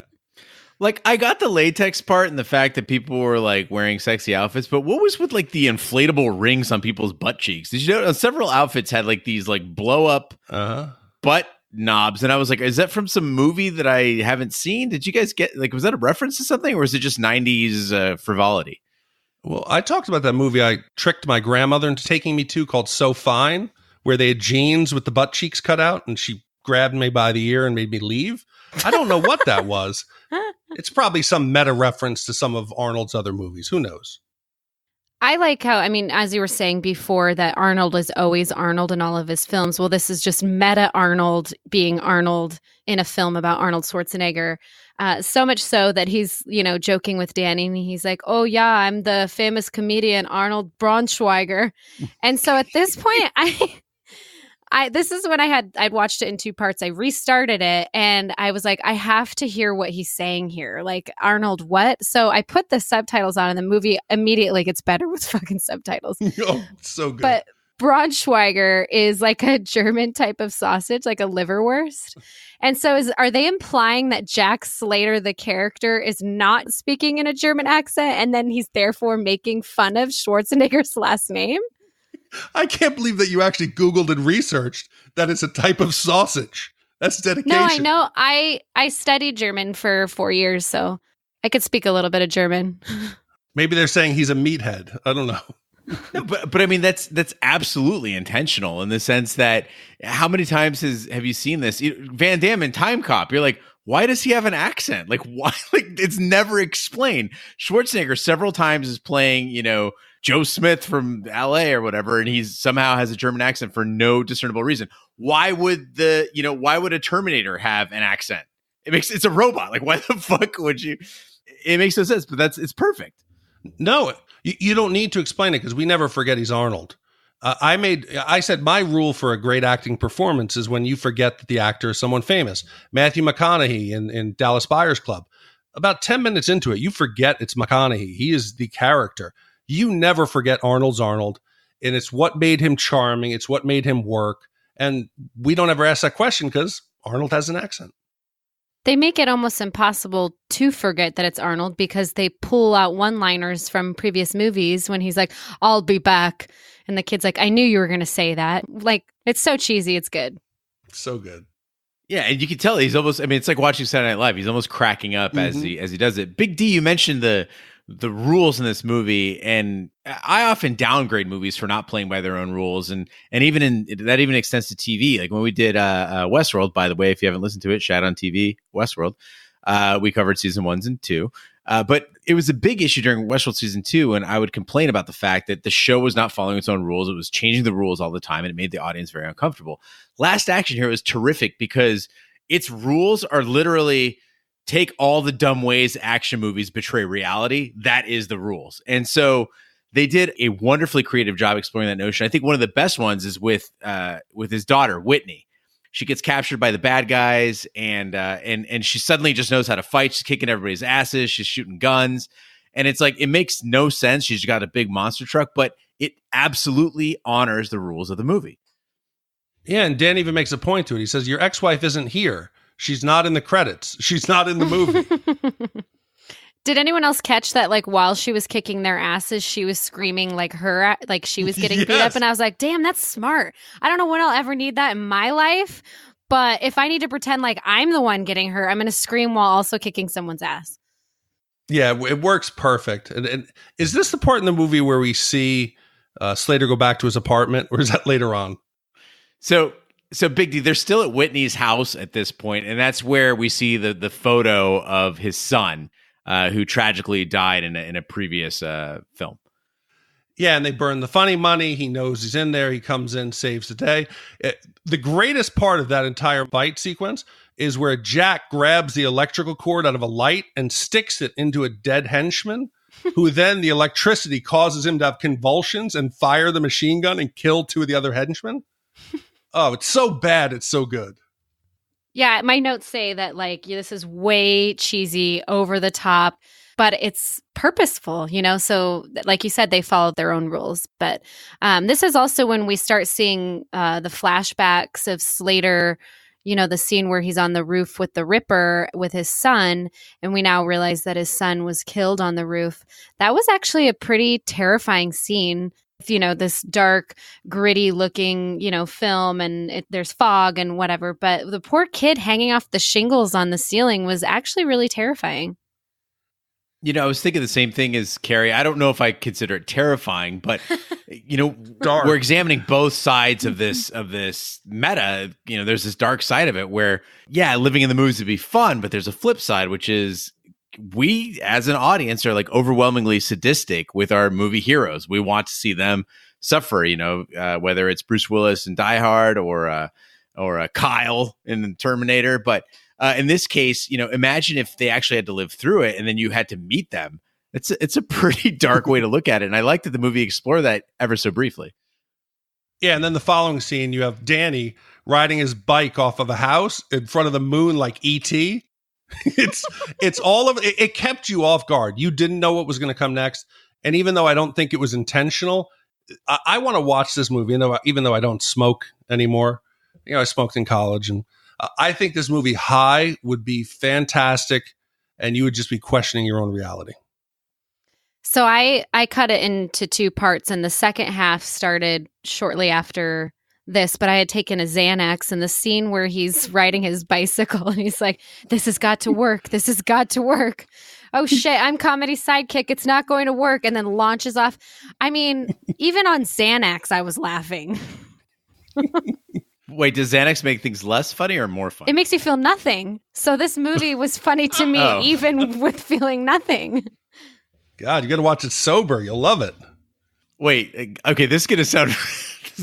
Like, I got the latex part and the fact that people were wearing sexy outfits, but what was with the inflatable rings on people's butt cheeks? Did you know several outfits had these blow up butt knobs? And I was like, is that from some movie that I haven't seen? Did you guys get was that a reference to something, or is it just 90s frivolity? Well, I talked about that movie I tricked my grandmother into taking me to called So Fine, where they had jeans with the butt cheeks cut out, and she grabbed me by the ear and made me leave. I don't know what that was. It's probably some meta reference to some of Arnold's other movies. Who knows? I like how, as you were saying before, that Arnold is always Arnold in all of his films. Well, this is just meta Arnold being Arnold in a film about Arnold Schwarzenegger. So much so that he's, joking with Danny, and he's like, oh, yeah, I'm the famous comedian Arnold Braunschweiger. And so at this point, this is when I'd watched it in two parts. I restarted it and I was like, I have to hear what he's saying here. Arnold, what? So I put the subtitles on and the movie immediately gets better with fucking subtitles. Oh, so good. But Braunschweiger is a German type of sausage, like a liverwurst. And so are they implying that Jack Slater, the character, is not speaking in a German accent and then he's therefore making fun of Schwarzenegger's last name? I can't believe that you actually Googled and researched that it's a type of sausage. That's dedication. No, I know. I studied German for 4 years, so I could speak a little bit of German. Maybe they're saying he's a meathead. I don't know. No, but that's absolutely intentional in the sense that how many times have you seen this? Van Damme in Time Cop, you're like, why does he have an accent? Why? It's never explained. Schwarzenegger several times is playing, Joe Smith from LA or whatever, and he's somehow has a German accent for no discernible reason. Why would a Terminator have an accent? It's a robot. Why the fuck would you? It makes no sense, but it's perfect. No, you don't need to explain it because we never forget he's Arnold. I said my rule for a great acting performance is when you forget that the actor is someone famous. Matthew McConaughey in Dallas Buyers Club. About 10 minutes into it, you forget it's McConaughey. He is the character. You never forget Arnold's Arnold, and it's what made him charming. It's what made him work. And we don't ever ask that question because Arnold has an accent. They make it almost impossible to forget that it's Arnold because they pull out one-liners from previous movies when he's like, I'll be back. And the kid's like, I knew you were going to say that. It's so cheesy. It's good. So good. Yeah, and you can tell he's almost, it's like watching Saturday Night Live. He's almost cracking up as he does it. Big D, you mentioned the rules in this movie, and I often downgrade movies for not playing by their own rules, and even that even extends to TV. Like when we did Westworld, by the way, if you haven't listened to it, Shat on TV, Westworld, we covered season 1 and 2. But it was a big issue during Westworld season 2, and I would complain about the fact that the show was not following its own rules. It was changing the rules all the time, and it made the audience very uncomfortable. Last Action Hero is terrific because its rules are literally take all the dumb ways action movies betray reality. That is the rules. And so they did a wonderfully creative job exploring that notion. I think one of the best ones is with his daughter, Whitney. She gets captured by the bad guys, and she suddenly just knows how to fight. She's kicking everybody's asses. She's shooting guns. And it's it makes no sense. She's got a big monster truck, but it absolutely honors the rules of the movie. Yeah, and Dan even makes a point to it. He says, your ex-wife isn't here. She's not in the credits. She's not in the movie. Did anyone else catch that, while she was kicking their asses, she was screaming she was getting beat up? And I was like, damn, that's smart. I don't know when I'll ever need that in my life, but if I need to pretend like I'm the one getting hurt, I'm going to scream while also kicking someone's ass. Yeah, it works perfect. And is this the part in the movie where we see Slater go back to his apartment, or is that later on? So Big D, they're still at Whitney's house at this point, and that's where we see the photo of his son. who tragically died in a previous film. Yeah, and they burn the funny money. He knows he's in there. He comes in, saves the day. The greatest part of that entire fight sequence is where Jack grabs the electrical cord out of a light and sticks it into a dead henchman, who then the electricity causes him to have convulsions and fire the machine gun and kill two of the other henchmen. Oh, it's so bad. It's so good. Yeah, my notes say that like this is way cheesy, over the top, but it's purposeful, you know? So like you said, they followed their own rules. But this is also when we start seeing the flashbacks of Slater, you know, the scene where he's on the roof with the Ripper with his son. And we now realize that his son was killed on the roof. That was actually a pretty terrifying scene. You know, this dark, gritty looking, you know, film, and there's fog and whatever. But the poor kid hanging off the shingles on the ceiling was actually really terrifying. You know, I was thinking the same thing as Carrie. I don't know if I consider it terrifying, but you know, we're examining both sides of this meta. You know, there's this dark side of it where, yeah, living in the movies would be fun, but there's a flip side, which is we as an audience are like overwhelmingly sadistic with our movie heroes. We want to see them suffer, you know, whether it's Bruce Willis in Die Hard or Kyle in Terminator. But in this case, you know, imagine if they actually had to live through it and then you had to meet them. It's a pretty dark way to look at it. And I like that the movie explored that ever so briefly. Yeah, and then the following scene, you have Danny riding his bike off of a house in front of the moon like E.T. It's all of it. It kept you off guard. You didn't know what was going to come next. And even though I don't think it was intentional, I want to watch this movie. Even though I don't smoke anymore, you know, I smoked in college, and I think this movie High would be fantastic, and you would just be questioning your own reality. So I cut it into two parts, and the second half started shortly after this, but I had taken a Xanax, and the scene where he's riding his bicycle and he's like, this has got to work. This has got to work. Oh shit, I'm comedy sidekick. It's not going to work. And then launches off. I mean, even on Xanax, I was laughing. Wait, does Xanax make things less funny or more funny? It makes you feel nothing. So this movie was funny to me, even with feeling nothing. God, you got to watch it sober. You'll love it. Wait, okay, this is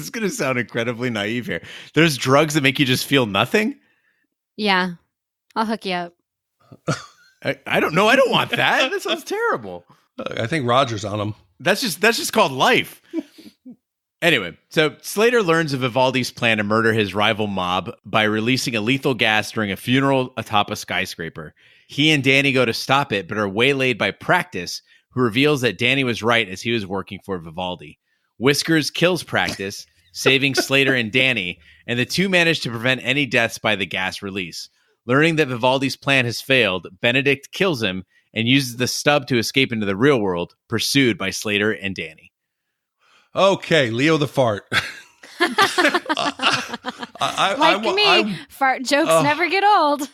going to sound incredibly naive here. There's drugs that make you just feel nothing? Yeah. I'll hook you up. I don't know. I don't want that. That sounds terrible. I think Roger's on them. That's just called life. Anyway, so Slater learns of Vivaldi's plan to murder his rival mob by releasing a lethal gas during a funeral atop a skyscraper. He and Danny go to stop it, but are waylaid by Practice, who reveals that Danny was right as he was working for Vivaldi. Whiskers kills Practice, saving Slater and Danny, and the two manage to prevent any deaths by the gas release. Learning that Vivaldi's plan has failed, Benedict kills him and uses the stub to escape into the real world, pursued by Slater and Danny. Okay, Leo the Fart. Fart jokes never get old.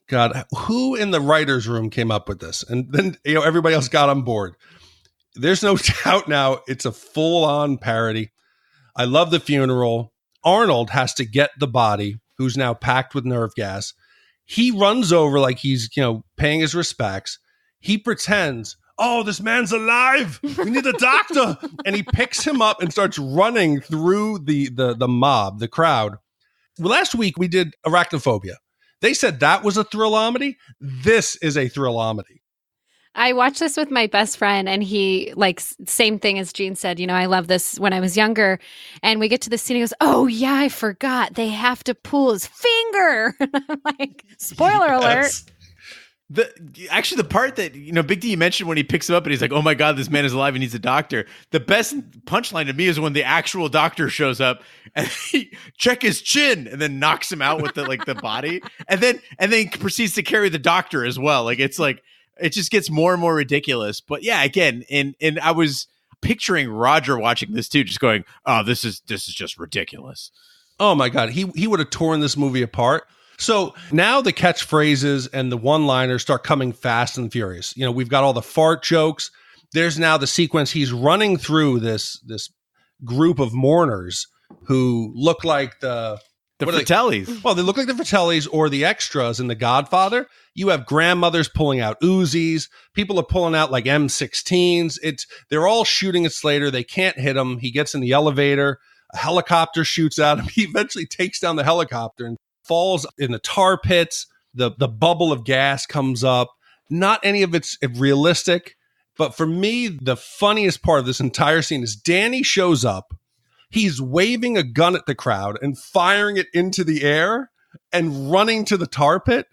God, who in the writer's room came up with this? And then, you know, everybody else got on board. There's no doubt now it's a full-on parody. I love the funeral. Arnold has to get the body, who's now packed with nerve gas. He runs over like he's, you know, paying his respects. He pretends, oh, this man's alive. We need a doctor. And he picks him up and starts running through the mob, the crowd. Last week, we did Arachnophobia. They said that was a thrillomedy. This is a thrillomedy. I watched this with my best friend, and he, like, same thing as Gene said, you know, I love this when I was younger. And we get to the scene, he goes, oh, yeah, I forgot. They have to pull his finger. I'm like, spoiler alert. The part that, you know, Big D mentioned when he picks him up and he's like, oh my God, this man is alive. He needs a doctor. The best punchline to me is when the actual doctor shows up and he check his chin and then knocks him out with the body. And then proceeds to carry the doctor as well. Like, it's like, it just gets more and more ridiculous. But yeah, again, and I was picturing Roger watching this too, just going, oh, this is just ridiculous. Oh my God. He would have torn this movie apart. So now the catchphrases and the one-liners start coming fast and furious. You know, we've got all the fart jokes. There's now the sequence. He's running through this group of mourners who look like the The Fratellis. Well, they look like the Fratellis or the extras in The Godfather. You have grandmothers pulling out Uzis. People are pulling out like M16s. They're all shooting at Slater. They can't hit him. He gets in the elevator. A helicopter shoots at him. He eventually takes down the helicopter and falls in the tar pits. The bubble of gas comes up. Not any of it's realistic. But for me, the funniest part of this entire scene is Danny shows up. He's waving a gun at the crowd and firing it into the air and running to the tar pit.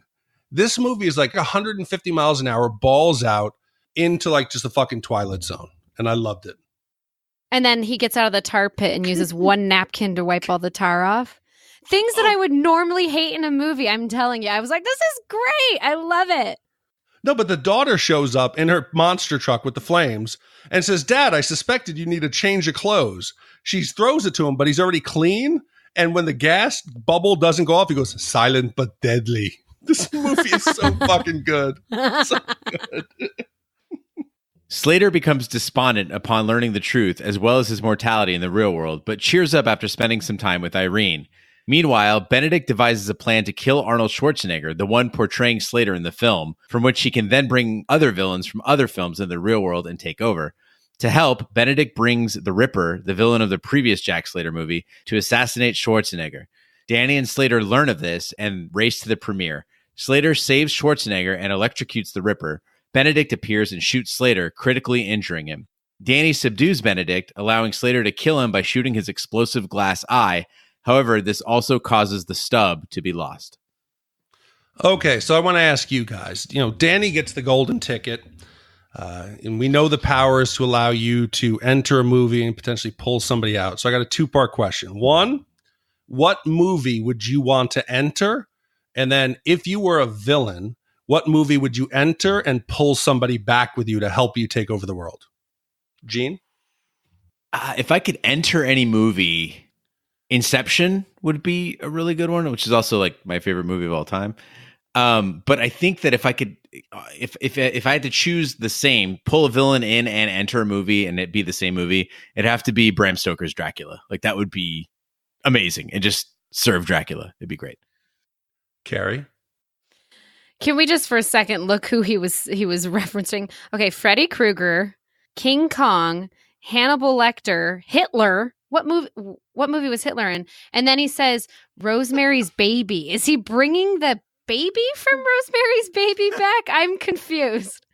This movie is like 150 miles an hour, balls out into like just the fucking Twilight Zone. And I loved it. And then he gets out of the tar pit and uses one napkin to wipe all the tar off. Things that I would normally hate in a movie, I'm telling you. I was like, this is great. I love it. No, but the daughter shows up in her monster truck with the flames and says, Dad, I suspected you need a change of clothes. She throws it to him, but he's already clean. And when the gas bubble doesn't go off, he goes, silent but deadly. This movie is so fucking good. So good. Slater becomes despondent upon learning the truth, as well as his mortality in the real world, but cheers up after spending some time with Irene. Meanwhile, Benedict devises a plan to kill Arnold Schwarzenegger, the one portraying Slater in the film, from which he can then bring other villains from other films in the real world and take over. To help, Benedict brings the Ripper, the villain of the previous Jack Slater movie, to assassinate Schwarzenegger. Danny and Slater learn of this and race to the premiere. Slater saves Schwarzenegger and electrocutes the Ripper. Benedict appears and shoots Slater, critically injuring him. Danny subdues Benedict, allowing Slater to kill him by shooting his explosive glass eye. However, this also causes the stub to be lost. Okay, so I want to ask you guys, Danny gets the golden ticket, and we know the power is to allow you to enter a movie and potentially pull somebody out. So I got a two-part question. One, what movie would you want to enter? And then if you were a villain, what movie would you enter and pull somebody back with you to help you take over the world? Gene? If I could enter any movie, Inception would be a really good one, which is also like my favorite movie of all time. But I think that if I could, if I had to choose the same, pull a villain in and enter a movie and it be the same movie, it'd have to be Bram Stoker's Dracula. Like that would be amazing, and just serve Dracula. It'd be great. Carrie? Can we just for a second look who he was referencing? Okay, Freddy Krueger, King Kong, Hannibal Lecter, Hitler. What movie was Hitler in? And then he says Rosemary's Baby. Is he bringing the baby from Rosemary's Baby back? I'm confused.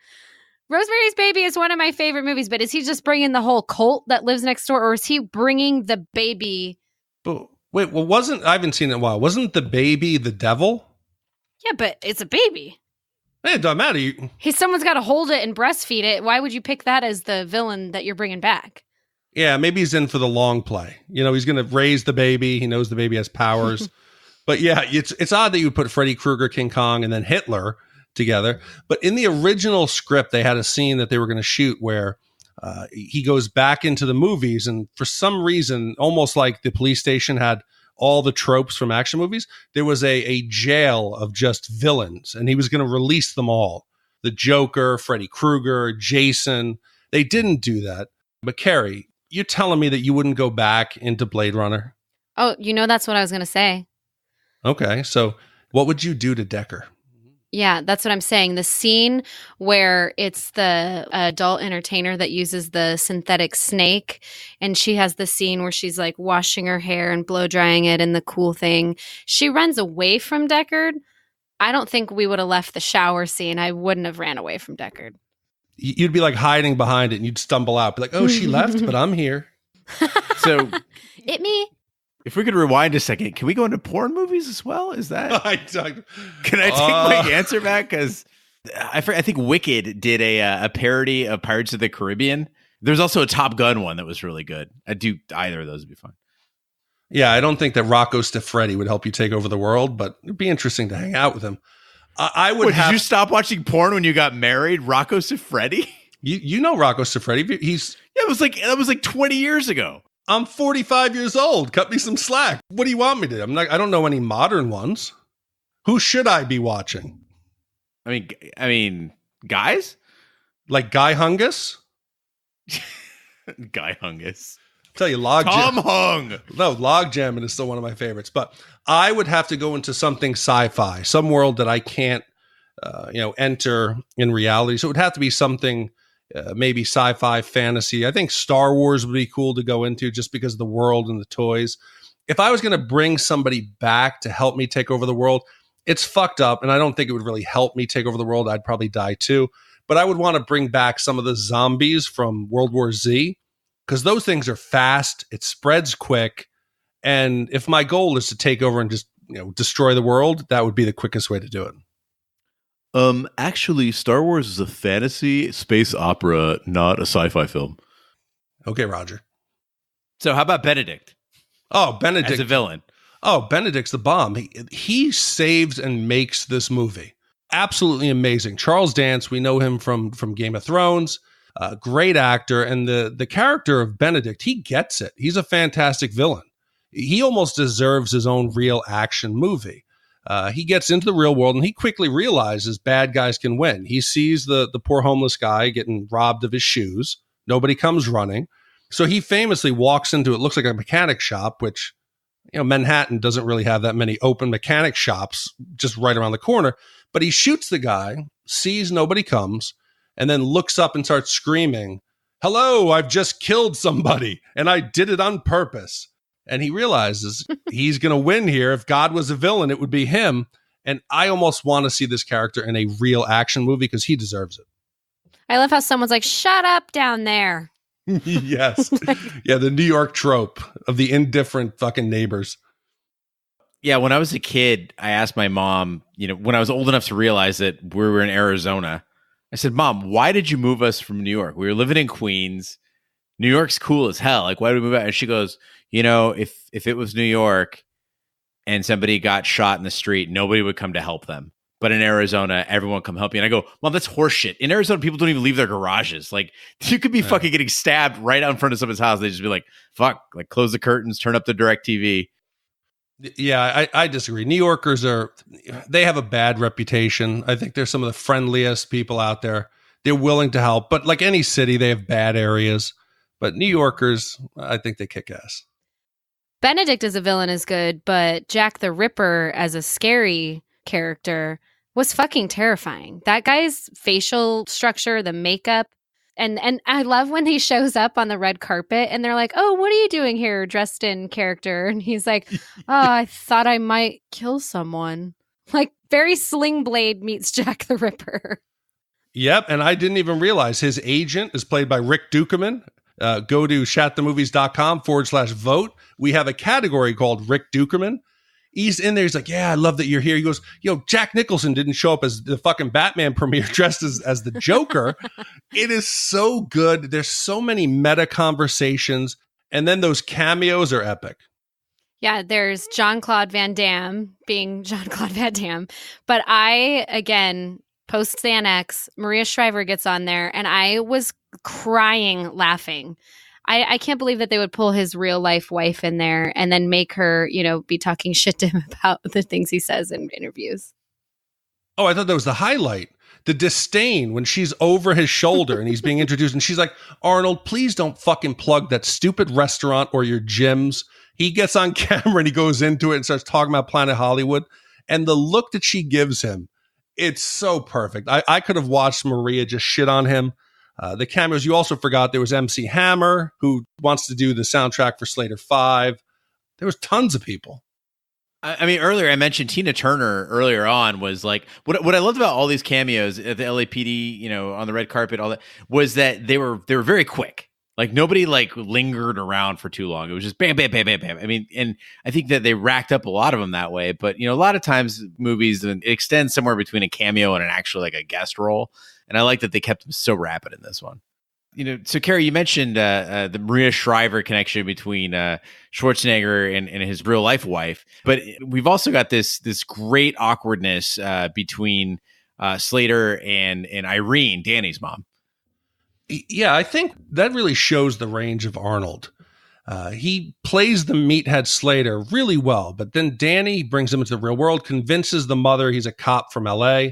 Rosemary's Baby is one of my favorite movies, but is he just bringing the whole cult that lives next door, or is he bringing the baby? But wait, well, I haven't seen it in a while. Wasn't the baby the devil? Yeah, but it's a baby. Hey, it doesn't matter. Someone's got to hold it and breastfeed it. Why would you pick that as the villain that you're bringing back? Yeah, maybe he's in for the long play. He's going to raise the baby. He knows the baby has powers. But yeah, it's odd that you would put Freddy Krueger, King Kong, and then Hitler together. But in the original script, they had a scene that they were going to shoot where he goes back into the movies. And for some reason, almost like the police station had all the tropes from action movies, there was a jail of just villains. And he was going to release them all. The Joker, Freddy Krueger, Jason. They didn't do that. But Carrie, you're telling me that you wouldn't go back into Blade Runner? Oh, that's what I was going to say. Okay, so what would you do to Deckard? Yeah, that's what I'm saying. The scene where it's the adult entertainer that uses the synthetic snake, and she has the scene where she's like washing her hair and blow drying it, and the cool thing, she runs away from Deckard. I don't think we would have left the shower scene. I wouldn't have ran away from Deckard. You'd be like hiding behind it, and you'd stumble out, be like, "Oh, she left, but I'm here." So, it me. If we could rewind a second, can we go into porn movies as well? Is that? Can I take my answer back? Because I think Wicked did a parody of Pirates of the Caribbean. There's also a Top Gun one that was really good. I'd do either of those would be fun. Yeah, I don't think that Rocco Siffredi would help you take over the world, but it'd be interesting to hang out with him. I would. Did you stop watching porn when you got married, Rocco Siffredi? You know Rocco Siffredi. That was like 20 years ago. I'm 45 years old. Cut me some slack. What do you want me to do? I don't know any modern ones. Who should I be watching? I mean, guys? Like Guy Hungus? Guy Hungus. tell you, Log Tom Jam. Hung. No, Log Jamming is still one of my favorites. But I would have to go into something sci-fi, some world that I can't, enter in reality. So it would have to be something maybe sci-fi, fantasy. I think Star Wars would be cool to go into just because of the world and the toys. If I was going to bring somebody back to help me take over the world, it's fucked up, and I don't think it would really help me take over the world. I'd probably die too. But I would want to bring back some of the zombies from World War Z, because those things are fast, it spreads quick, and if my goal is to take over and just destroy the world, that would be the quickest way to do it. Actually, Star Wars is a fantasy space opera, not a sci-fi film. Okay, Roger. So how about Benedict? Oh, Benedict. As a villain. Oh, Benedict's the bomb. He saves and makes this movie. Absolutely amazing. Charles Dance, we know him from Game of Thrones. Great actor. And the character of Benedict, he gets it. He's a fantastic villain. He almost deserves his own real action movie. He gets into the real world and he quickly realizes bad guys can win. He sees the poor homeless guy getting robbed of his shoes. Nobody comes running. So he famously walks into, it looks like a mechanic shop, which, Manhattan doesn't really have that many open mechanic shops just right around the corner. But he shoots the guy, sees nobody comes, and then looks up and starts screaming, "Hello, I've just killed somebody, and I did it on purpose." And he realizes he's going to win here. If God was a villain, it would be him. And I almost want to see this character in a real action movie because he deserves it. I love how someone's like, "Shut up down there." Yes. Yeah, the New York trope of the indifferent fucking neighbors. Yeah, when I was a kid, I asked my mom, when I was old enough to realize that we were in Arizona, I said, "Mom, why did you move us from New York? We were living in Queens. New York's cool as hell. Like, why did we move out?" And she goes, if it was New York and somebody got shot in the street, nobody would come to help them. But in Arizona, everyone would come help you. And I go, "Mom, that's horseshit. In Arizona, people don't even leave their garages. Like, you could be fucking getting stabbed right out in front of someone's house. They just be like, fuck, like close the curtains, turn up the DirecTV." Yeah, I disagree. New Yorkers they have a bad reputation. I think they're some of the friendliest people out there. They're willing to help. But like any city, they have bad areas. But New Yorkers, I think they kick ass. Benedict as a villain is good, but Jack the Ripper as a scary character was fucking terrifying. That guy's facial structure, the makeup, and I love when he shows up on the red carpet and they're like, "Oh, what are you doing here dressed in character?" And he's like, "Oh, I thought I might kill someone." Like, very Sling Blade meets Jack the Ripper. Yep, and I didn't even realize his agent is played by Rick Dukeman. Go to shatthemovies.com/vote. We have a category called Rick Dukeman. He's in there. He's like, "Yeah, I love that you're here." He goes, Jack Nicholson didn't show up as the fucking Batman premiere dressed as the Joker. It is so good. There's so many meta conversations. And then those cameos are epic. Yeah, there's Jean-Claude Van Damme being Jean-Claude Van Damme. But post Xanax, Maria Shriver gets on there and I was crying laughing. I can't believe that they would pull his real life wife in there and then make her, be talking shit to him about the things he says in interviews. Oh, I thought that was the highlight. The disdain when she's over his shoulder and he's being introduced and she's like, "Arnold, please don't fucking plug that stupid restaurant or your gyms." He gets on camera and he goes into it and starts talking about Planet Hollywood. And the look that she gives him, it's so perfect. I could have watched Maria just shit on him. The cameos, you also forgot there was MC Hammer, who wants to do the soundtrack for Slater 5. There was tons of people. I mean, earlier I mentioned Tina Turner earlier on was like, what I loved about all these cameos at the LAPD, on the red carpet, all that, was that they were very quick. Like, nobody lingered around for too long. It was just bam, bam, bam, bam, bam. I mean, and I think that they racked up a lot of them that way. But, a lot of times movies, it extends somewhere between a cameo and an actual, a guest role. And I like that they kept them so rapid in this one. So Carrie, you mentioned the Maria Shriver connection between Schwarzenegger and his real life wife, but we've also got this great awkwardness between Slater and Irene, Danny's mom. Yeah, I think that really shows the range of Arnold. He plays the meathead Slater really well, but then Danny brings him into the real world, convinces the mother he's a cop from LA.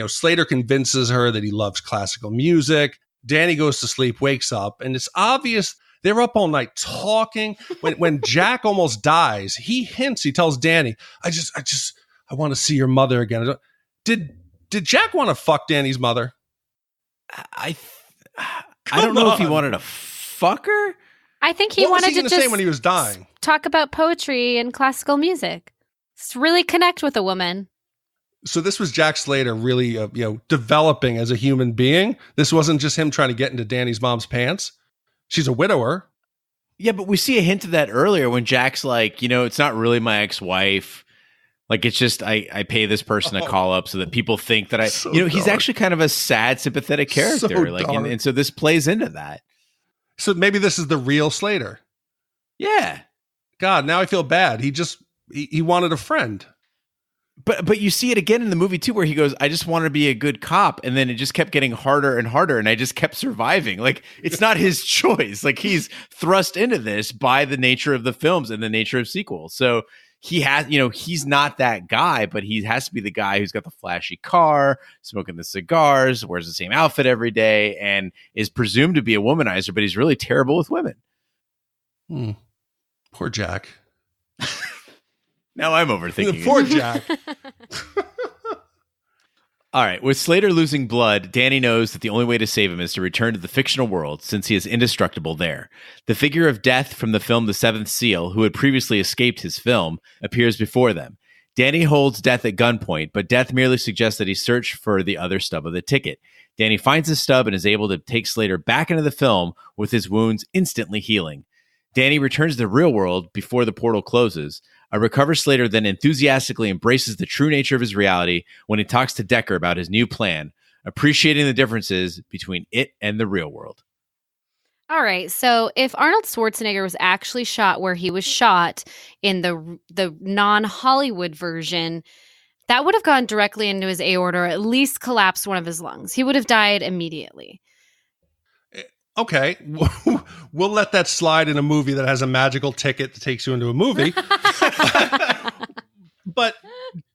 Slater convinces her that he loves classical music. Danny goes to sleep, wakes up, and it's obvious They're up all night talking. When Jack almost dies, he tells Danny, I want to see your mother again. Did Jack want to fuck Danny's mother? I don't know if he wanted to fuck her. I think he wanted to just say when he was dying? Talk about poetry and classical music. Just really connect with a woman. So this was Jack Slater really, developing as a human being. This wasn't just him trying to get into Danny's mom's pants. She's a widower. Yeah, but we see a hint of that earlier when Jack's like, it's not really my ex-wife. Like, it's just I pay this person to call up so that people think that he's actually kind of a sad, sympathetic character. So and so this plays into that. So maybe this is the real Slater. Yeah. God, now I feel bad. He wanted a friend. But you see it again in the movie too, where he goes, I just want to be a good cop. And then it just kept getting harder and harder. And I just kept surviving. Like, it's not his choice. Like, he's thrust into this by the nature of the films and the nature of sequels. So he has, he's not that guy, but he has to be the guy who's got the flashy car, smoking the cigars, wears the same outfit every day, and is presumed to be a womanizer, but he's really terrible with women. Poor Jack. Now I'm overthinking it. Poor Jack. All right. With Slater losing blood, Danny knows that the only way to save him is to return to the fictional world, since he is indestructible there. The figure of Death from the film The Seventh Seal, who had previously escaped his film, appears before them. Danny holds Death at gunpoint, but Death merely suggests that he search for the other stub of the ticket. Danny finds the stub and is able to take Slater back into the film, with his wounds instantly healing. Danny returns to the real world before the portal closes. A recovered Slater then enthusiastically embraces the true nature of his reality when he talks to Decker about his new plan, appreciating the differences between it and the real world. All right, so if Arnold Schwarzenegger was actually shot where he was shot in the non-Hollywood version, that would have gone directly into his aorta, or at least collapsed one of his lungs. He would have died immediately. Okay, we'll let that slide in a movie that has a magical ticket that takes you into a movie. But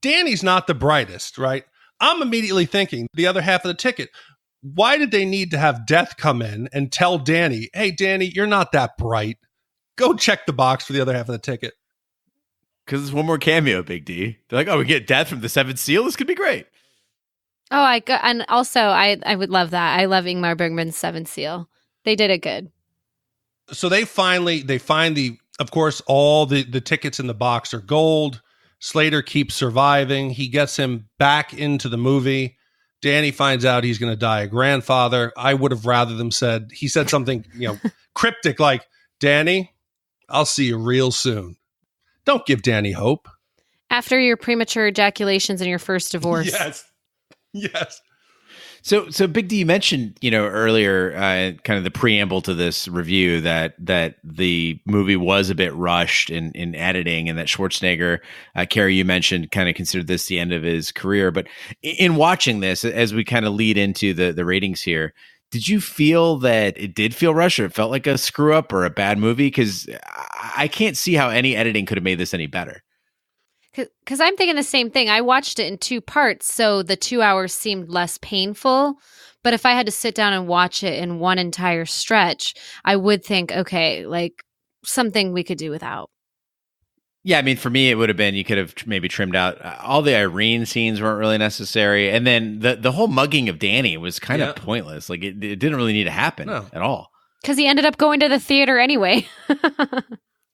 Danny's not the brightest, right? I'm immediately thinking the other half of the ticket. Why did they need to have Death come in and tell Danny, hey, Danny, you're not that bright. Go check the box for the other half of the ticket. Because it's one more cameo, Big D. They're like, we get Death from the Seventh Seal. This could be great. Oh, and also I would love that. I love Ingmar Bergman's Seventh Seal. They did it good. So they find of course, all the tickets in the box are gold. Slater keeps surviving. He gets him back into the movie. Danny finds out he's going to die a grandfather. I would have rather them he said something, cryptic like, Danny, I'll see you real soon. Don't give Danny hope. After your premature ejaculations and your first divorce. Yes. So Big D, you mentioned, earlier, kind of the preamble to this review that the movie was a bit rushed in editing, and that Schwarzenegger, Carrie, you mentioned, kind of considered this the end of his career. But in watching this, as we kind of lead into the ratings here, did you feel that it did feel rushed, or it felt like a screw up or a bad movie? Because I can't see how any editing could have made this any better. Because I'm thinking the same thing. I watched it in 2 parts, so the 2 hours seemed less painful. But if I had to sit down and watch it in one entire stretch, I would think, okay, like something we could do without. Yeah, I mean, for me, it would have been, you could have maybe trimmed out all the Irene scenes weren't really necessary. And then the whole mugging of Danny was kind of pointless. Like, it didn't really need to happen at all. Because he ended up going to the theater anyway.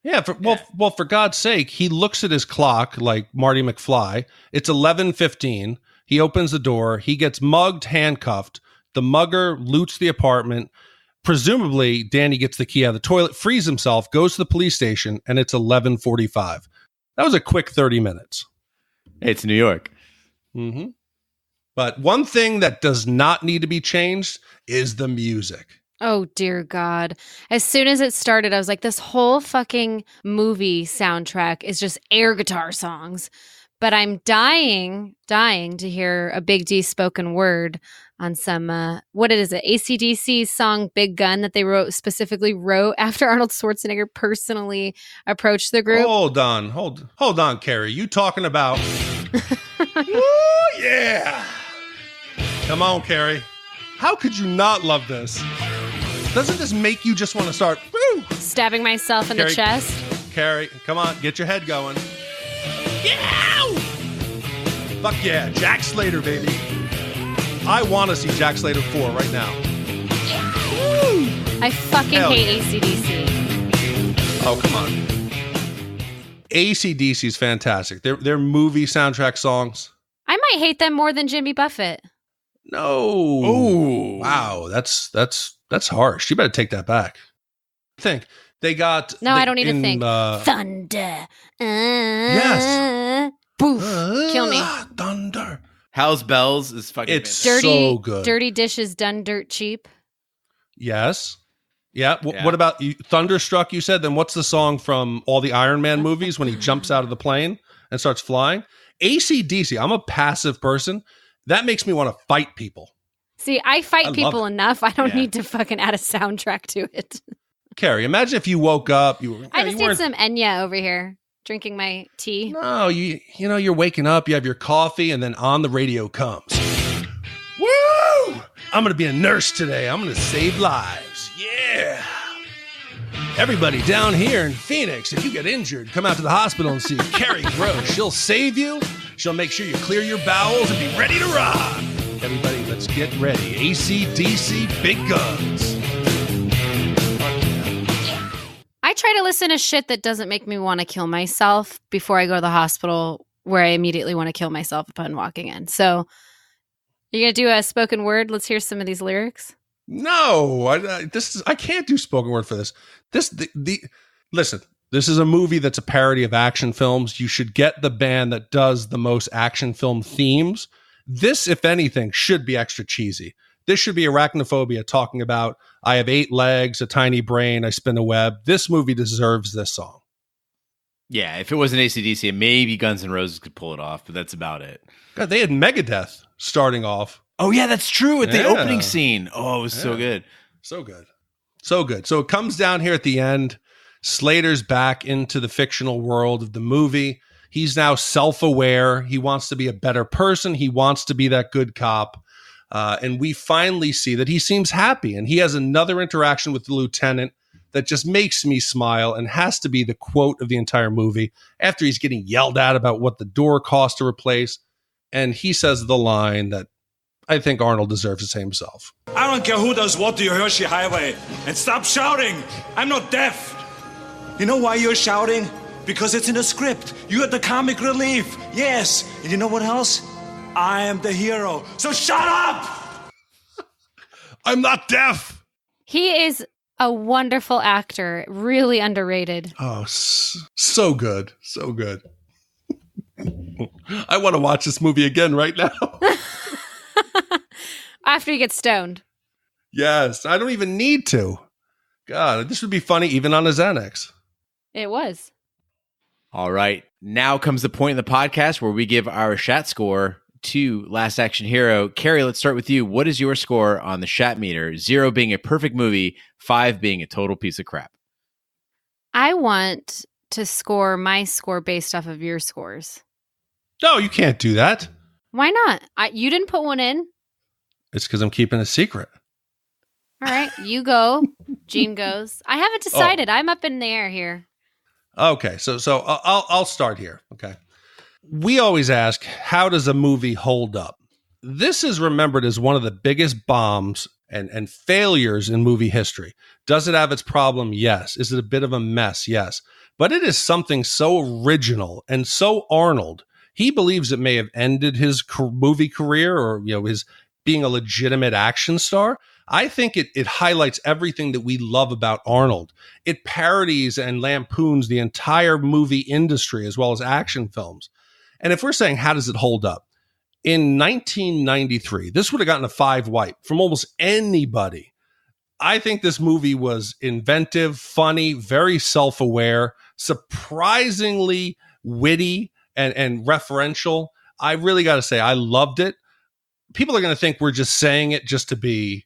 Yeah, for God's sake, he looks at his clock like Marty McFly. It's 11:15. He opens the door. He gets mugged, handcuffed. The mugger loots the apartment. Presumably, Danny gets the key out of the toilet, frees himself, goes to the police station, and it's 11:45. That was a quick 30 minutes. It's New York. Mm-hmm. But one thing that does not need to be changed is the music. Oh, dear God. As soon as it started, I was like, this whole fucking movie soundtrack is just air guitar songs. But I'm dying to hear a Big D spoken word on some, what is it, AC/DC song Big Gun that they specifically wrote after Arnold Schwarzenegger personally approached the group. Hold on, Carrie. You talking about... Woo, yeah! Come on, Carrie. How could you not love this? Doesn't this make you just want to start stabbing myself in the chest? Carrie, come on, get your head going. Yeah! Fuck yeah, Jack Slater, baby. I want to see Jack Slater 4 right now. I fucking hate AC/DC. Oh, come on. AC/DC is fantastic. They're movie soundtrack songs. I might hate them more than Jimmy Buffett. No. Oh, wow. That's harsh. You better take that back. Think they got. No, I don't need to think. Thunder. Yes. Boof. Kill me. Thunder. Hell's Bells is fucking. It's dirty, so good. Dirty dishes done dirt cheap. Yes. Yeah. What about you? Thunderstruck? You said. Then what's the song from all the Iron Man movies when he jumps out of the plane and starts flying? AC/DC. I'm a passive person. That makes me want to fight people. See, I fight people enough. I don't need to fucking add a soundtrack to it. Carrie, imagine if you woke up. I just did some Enya over here, drinking my tea. No, you're waking up. You have your coffee, and then on the radio comes. Woo! I'm going to be a nurse today. I'm going to save lives. Yeah. Everybody down here in Phoenix, if you get injured, come out to the hospital and see Carrie Gross. She'll save you. She'll make sure you clear your bowels and be ready to rock. Everybody, let's get ready. AC/DC, big guns. I try to listen to shit that doesn't make me want to kill myself before I go to the hospital, where I immediately want to kill myself upon walking in. So, you gonna do a spoken word? Let's hear some of these lyrics. No, I can't do spoken word for this. Listen. This is a movie that's a parody of action films. You should get the band that does the most action film themes. This, if anything, should be extra cheesy. This should be Arachnophobia talking about, I have 8 legs, a tiny brain, I spin a web. This movie deserves this song. Yeah, if it wasn't AC/DC, maybe Guns N' Roses could pull it off, but that's about it. God, they had Megadeth starting off. Oh, yeah, that's true. At the opening scene. Oh, it was so good. So good. So good. So it comes down here at the end. Slater's back into the fictional world of the movie. He's now self-aware. He wants to be a better person. He wants to be that good cop. And we finally see that he seems happy. And he has another interaction with the lieutenant that just makes me smile and has to be the quote of the entire movie after he's getting yelled at about what the door cost to replace. And he says the line that I think Arnold deserves to say himself. I don't care who does what to your Hershey Highway. And stop shouting. I'm not deaf. You know why you're shouting? Because it's in the script. You're the comic relief. Yes. And you know what else? I am the hero. So shut up! I'm not deaf. He is a wonderful actor. Really underrated. Oh, so good. So good. I want to watch this movie again right now. After he gets stoned. Yes. I don't even need to. God, this would be funny even on a Xanax. It was. All right. Now comes the point in the podcast where we give our Shat score to Last Action Hero. Carrie, let's start with you. What is your score on the Shat meter? 0 being a perfect movie, 5 being a total piece of crap. I want to score my score based off of your scores. No, you can't do that. Why not? You didn't put one in. It's because I'm keeping a secret. All right. You go. Gene goes. I haven't decided. I'm up in the air here. Okay, so I'll start here. Okay, we always ask, how does a movie hold up? This is remembered as one of the biggest bombs and failures in movie history. Does it have its problem? Yes. Is it a bit of a mess? Yes. But it is something so original and so Arnold. He believes it may have ended his movie career or his being a legitimate action star. I think it highlights everything that we love about Arnold. It parodies and lampoons the entire movie industry as well as action films. And if we're saying, how does it hold up? In 1993, this would have gotten a 5 wipe from almost anybody. I think this movie was inventive, funny, very self-aware, surprisingly witty and referential. I really got to say, I loved it. People are going to think we're just saying it just to be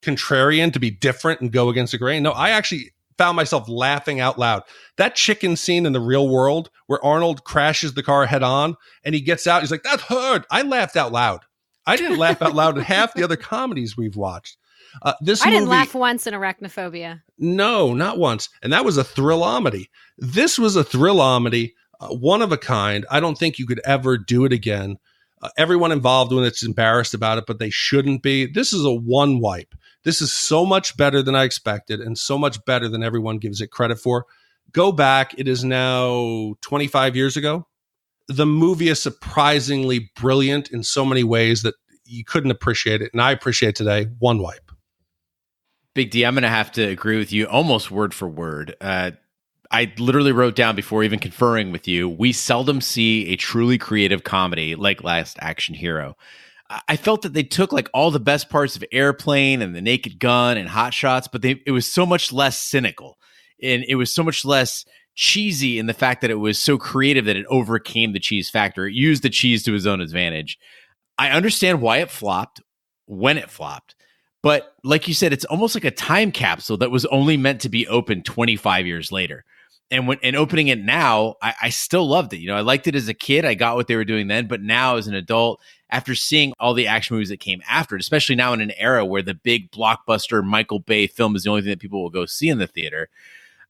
contrarian, to be different and go against the grain. No, I actually found myself laughing out loud. That chicken scene in the real world where Arnold crashes the car head on and he gets out, he's like, that hurt. I laughed out loud. I didn't laugh out loud at half the other comedies we've watched. I didn't laugh once in Arachnophobia. No, not once. And that was a thrill-omedy. This was a thrill-omedy, one of a kind. I don't think you could ever do it again. Everyone involved when it's embarrassed about it, but they shouldn't be. This is a one wipe. This is so much better than I expected and so much better than everyone gives it credit for. Go back. It is now 25 years ago. The movie is surprisingly brilliant in so many ways that you couldn't appreciate it. And I appreciate it today. One wipe. Big D, I'm going to have to agree with you almost word for word. I literally wrote down before even conferring with you, we seldom see a truly creative comedy like Last Action Hero. I felt that they took like all the best parts of Airplane and The Naked Gun and Hot Shots, but it was so much less cynical. And it was so much less cheesy in the fact that it was so creative that it overcame the cheese factor. It used the cheese to its own advantage. I understand why it flopped when it flopped. But like you said, it's almost like a time capsule that was only meant to be opened 25 years later. And opening it now, I still loved it. You know, I liked it as a kid. I got what they were doing then. But now as an adult, after seeing all the action movies that came after it, especially now in an era where the big blockbuster Michael Bay film is the only thing that people will go see in the theater,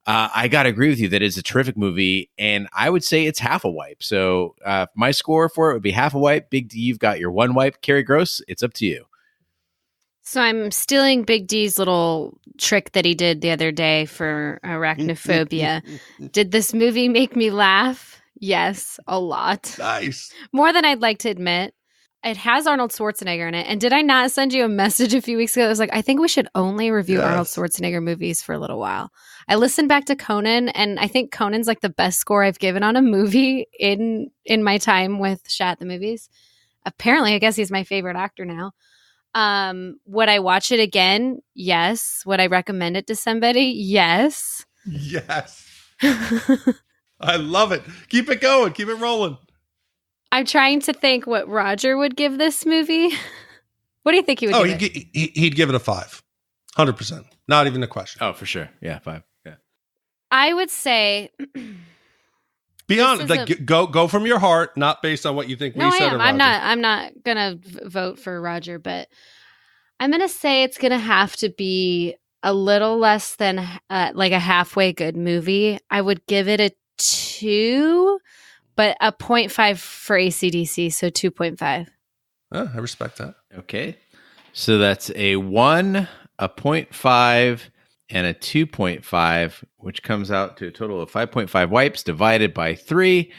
I got to agree with you that it's a terrific movie. And I would say it's half a wipe. So my score for it would be half a wipe. Big D, you've got your one wipe. Carrie Gross, it's up to you. So I'm stealing Big D's little trick that he did the other day for Arachnophobia. Did this movie make me laugh? Yes, a lot. Nice. More than I'd like to admit. It has Arnold Schwarzenegger in it. And did I not send you a message a few weeks ago? It was like, I think we should only review Arnold Schwarzenegger movies for a little while. I listened back to Conan, and I think Conan's like the best score I've given on a movie in my time with Shat the movies. Apparently, I guess he's my favorite actor now. Would I watch it again? Yes. Would I recommend it to somebody? Yes. Yes. I love it. Keep it going. Keep it rolling. I'm trying to think what Roger would give this movie. What do you think he would give it? He'd give it a 5. 100%. Not even a question. Oh, for sure. Yeah, 5. Yeah. I would say... Be honest. Like, go from your heart, not based on what you think we said. No, I'm not gonna vote for Roger, but I'm gonna say it's gonna have to be a little less than like a halfway good movie. I would give it a 2, but a 0.5 for AC/DC, so 2.5. I respect that. Okay, so that's a 1, a 0.5. And a 2.5, which comes out to a total of 5.5 wipes divided by 3.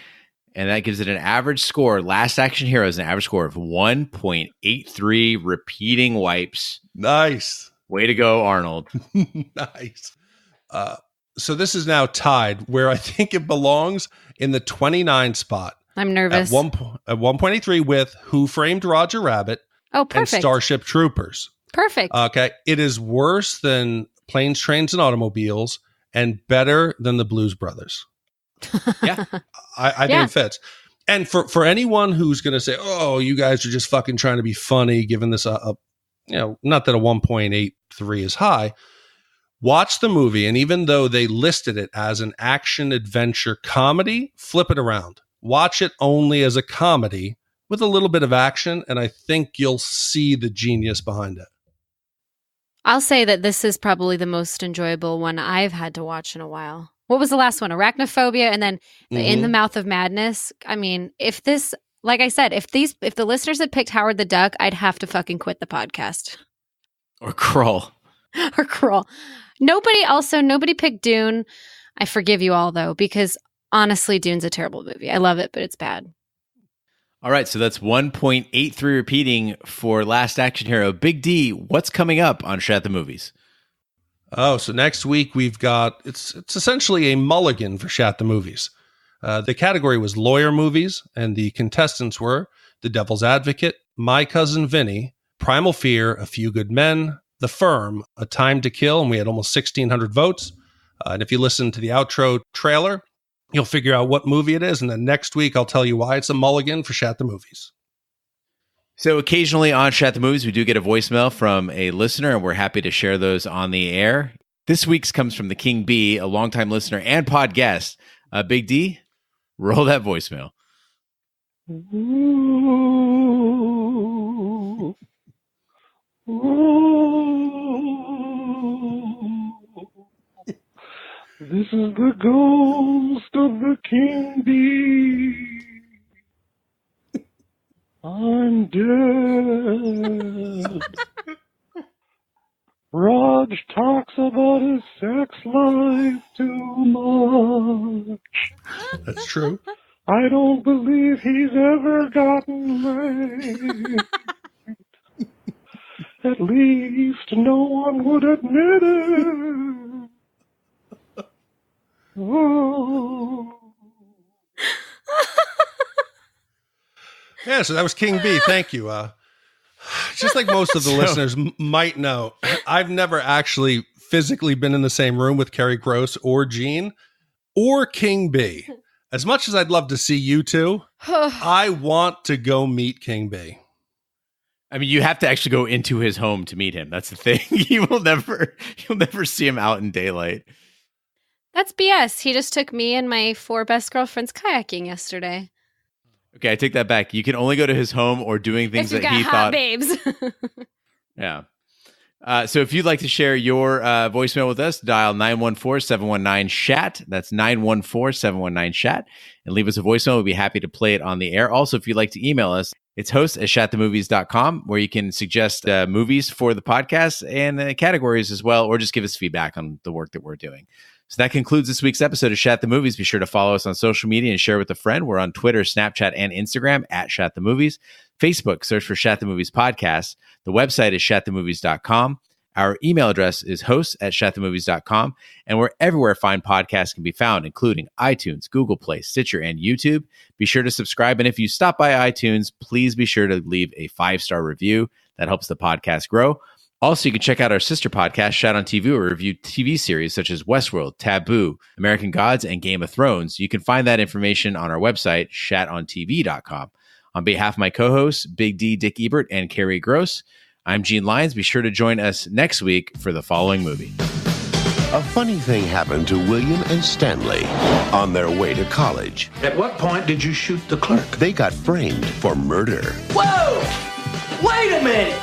And that gives it an average score. Last Action Hero is an average score of 1.83 repeating wipes. Nice. Way to go, Arnold. Nice. So this is now tied where I think it belongs in the 29 spot. I'm nervous. At 1.83 with Who Framed Roger Rabbit and Starship Troopers. Perfect. Okay. It is worse than Planes, Trains, and Automobiles, and better than the Blues Brothers. Yeah. I think it fits. And for anyone who's going to say, oh, you guys are just fucking trying to be funny, giving this not that a 1.83 is high, watch the movie. And even though they listed it as an action adventure comedy, flip it around. Watch it only as a comedy with a little bit of action. And I think you'll see the genius behind it. I'll say that this is probably the most enjoyable one I've had to watch in a while. What was the last one? Arachnophobia, and then In the Mouth of Madness. I mean, if this, like I said, if the listeners had picked Howard the Duck, I'd have to fucking quit the podcast. Or Krull. Or Krull. Nobody picked Dune. I forgive you all, though, because honestly, Dune's a terrible movie. I love it, but it's bad. All right, so that's 1.83 repeating for Last Action Hero. Big D, what's coming up on Shat the Movies? Oh, so next week we've got, it's essentially a mulligan for Shat the Movies. The category was lawyer movies, and the contestants were The Devil's Advocate, My Cousin Vinny, Primal Fear, A Few Good Men, The Firm, A Time to Kill, and we had almost 1,600 votes. And if you listen to the outro trailer, you'll figure out what movie it is, and then next week I'll tell you why it's a mulligan for Shat the Movies. So occasionally on Shat the Movies, we do get a voicemail from a listener, and we're happy to share those on the air. This week's comes from the King Bee, a longtime listener and pod guest. Big D, roll that voicemail. Ooh. Ooh. This is the ghost of the king bee. I'm dead. Raj talks about his sex life too much. That's true. I don't believe he's ever gotten laid. At least no one would admit it. Oh. Yeah, so that was King B. Thank you. Just like most of the listeners might know, I've never actually physically been in the same room with Kerry Gross or Gene or King B. As much as I'd love to see you two, I want to go meet King B. I mean, you have to actually go into his home to meet him. That's the thing. You'll never see him out in daylight. That's BS. He just took me and my 4 best girlfriends kayaking yesterday. Okay, I take that back. You can only go to his home or doing things that he thought. Babes. Yeah. So if you'd like to share your voicemail with us, dial 914-719-SHAT. That's 914-719-SHAT. And leave us a voicemail. We'll be happy to play it on the air. Also, if you'd like to email us, it's host@shatthemovies.com, where you can suggest movies for the podcast and categories as well, or just give us feedback on the work that we're doing. So that concludes this week's episode of Shat the Movies. Be sure to follow us on social media and share with a friend. We're on Twitter, Snapchat, and Instagram @Shat the Movies. Facebook, search for Shat the Movies Podcast. The website is shatthemovies.com. Our email address is hosts@shatthemovies.com. And we're everywhere fine podcasts can be found, including iTunes, Google Play, Stitcher, and YouTube. Be sure to subscribe. And if you stop by iTunes, please be sure to leave a 5-star review. That helps the podcast grow. Also, you can check out our sister podcast, Shat on TV, where we review TV series such as Westworld, Taboo, American Gods, and Game of Thrones. You can find that information on our website, shatontv.com. On behalf of my co-hosts, Big D, Dick Ebert, and Kerry Gross, I'm Gene Lyons. Be sure to join us next week for the following movie. A funny thing happened to William and Stanley on their way to college. At what point did you shoot the clerk? They got framed for murder. Whoa! Wait a minute!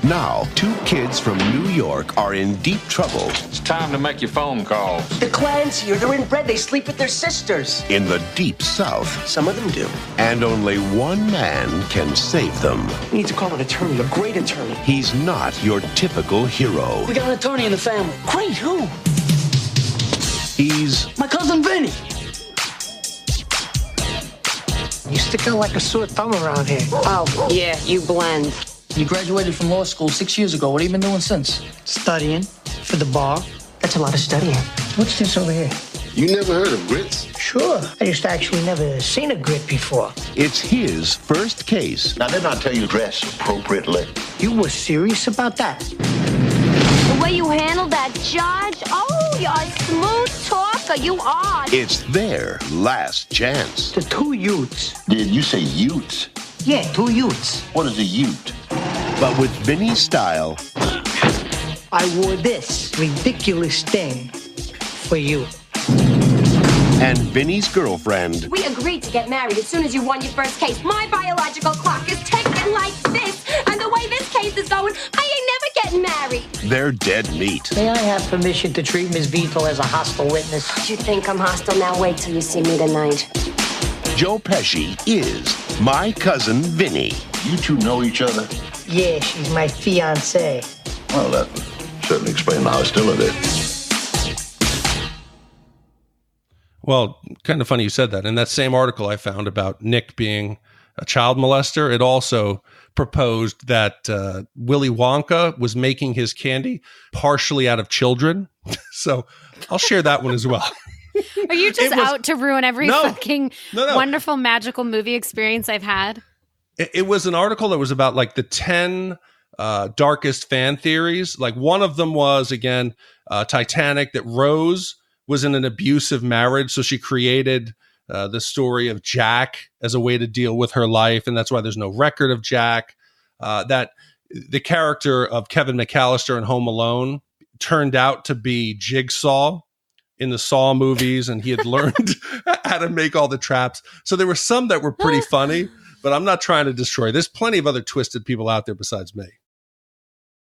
Now, 2 kids from New York are in deep trouble. It's time to make your phone calls. The clan's here. They're inbred. They sleep with their sisters. In the deep south. Some of them do. And only one man can save them. We need to call an attorney, a great attorney. He's not your typical hero. We got an attorney in the family. Great, who? He's... my cousin Vinny. You stick out like a sore thumb around here. Oh, yeah, you blend. You graduated from law school 6 years ago. What have you been doing since? Studying for the bar. That's a lot of studying. What's this over here? You never heard of grits? Sure. I just actually never seen a grit before. It's his first case. Now, didn't I tell you dress appropriately? You were serious about that? The way you handle that, Judge. Oh, you're a smooth talker. You are. It's their last chance. The 2 Utes. Did you say Utes? Yeah, 2 Utes. What is a Ute? But with Vinny's style... I wore this ridiculous thing for you. And Vinny's girlfriend... We agreed to get married as soon as you won your first case. My biological clock is ticking like this. And the way this case is going, I ain't never getting married. They're dead meat. May I have permission to treat Ms. Vito as a hostile witness? You think I'm hostile? Now wait till you see me tonight. Joe Pesci is my cousin Vinny. You 2 know each other? Yeah, she's my fiancée. Well, that would certainly explain the hostility. Well, kind of funny you said that. In that same article I found about Nick being a child molester, it also proposed that Willy Wonka was making his candy partially out of children. So I'll share that one as well. Are you just out to ruin every fucking No. wonderful, magical movie experience I've had? It was an article that was about like the 10 darkest fan theories. Like one of them was, again, Titanic, that Rose was in an abusive marriage. So she created the story of Jack as a way to deal with her life. And that's why there's no record of Jack. That the character of Kevin McAllister in Home Alone turned out to be Jigsaw in the Saw movies. And he had learned how to make all the traps. So there were some that were pretty funny, but I'm not trying to destroy. There's plenty of other twisted people out there besides me.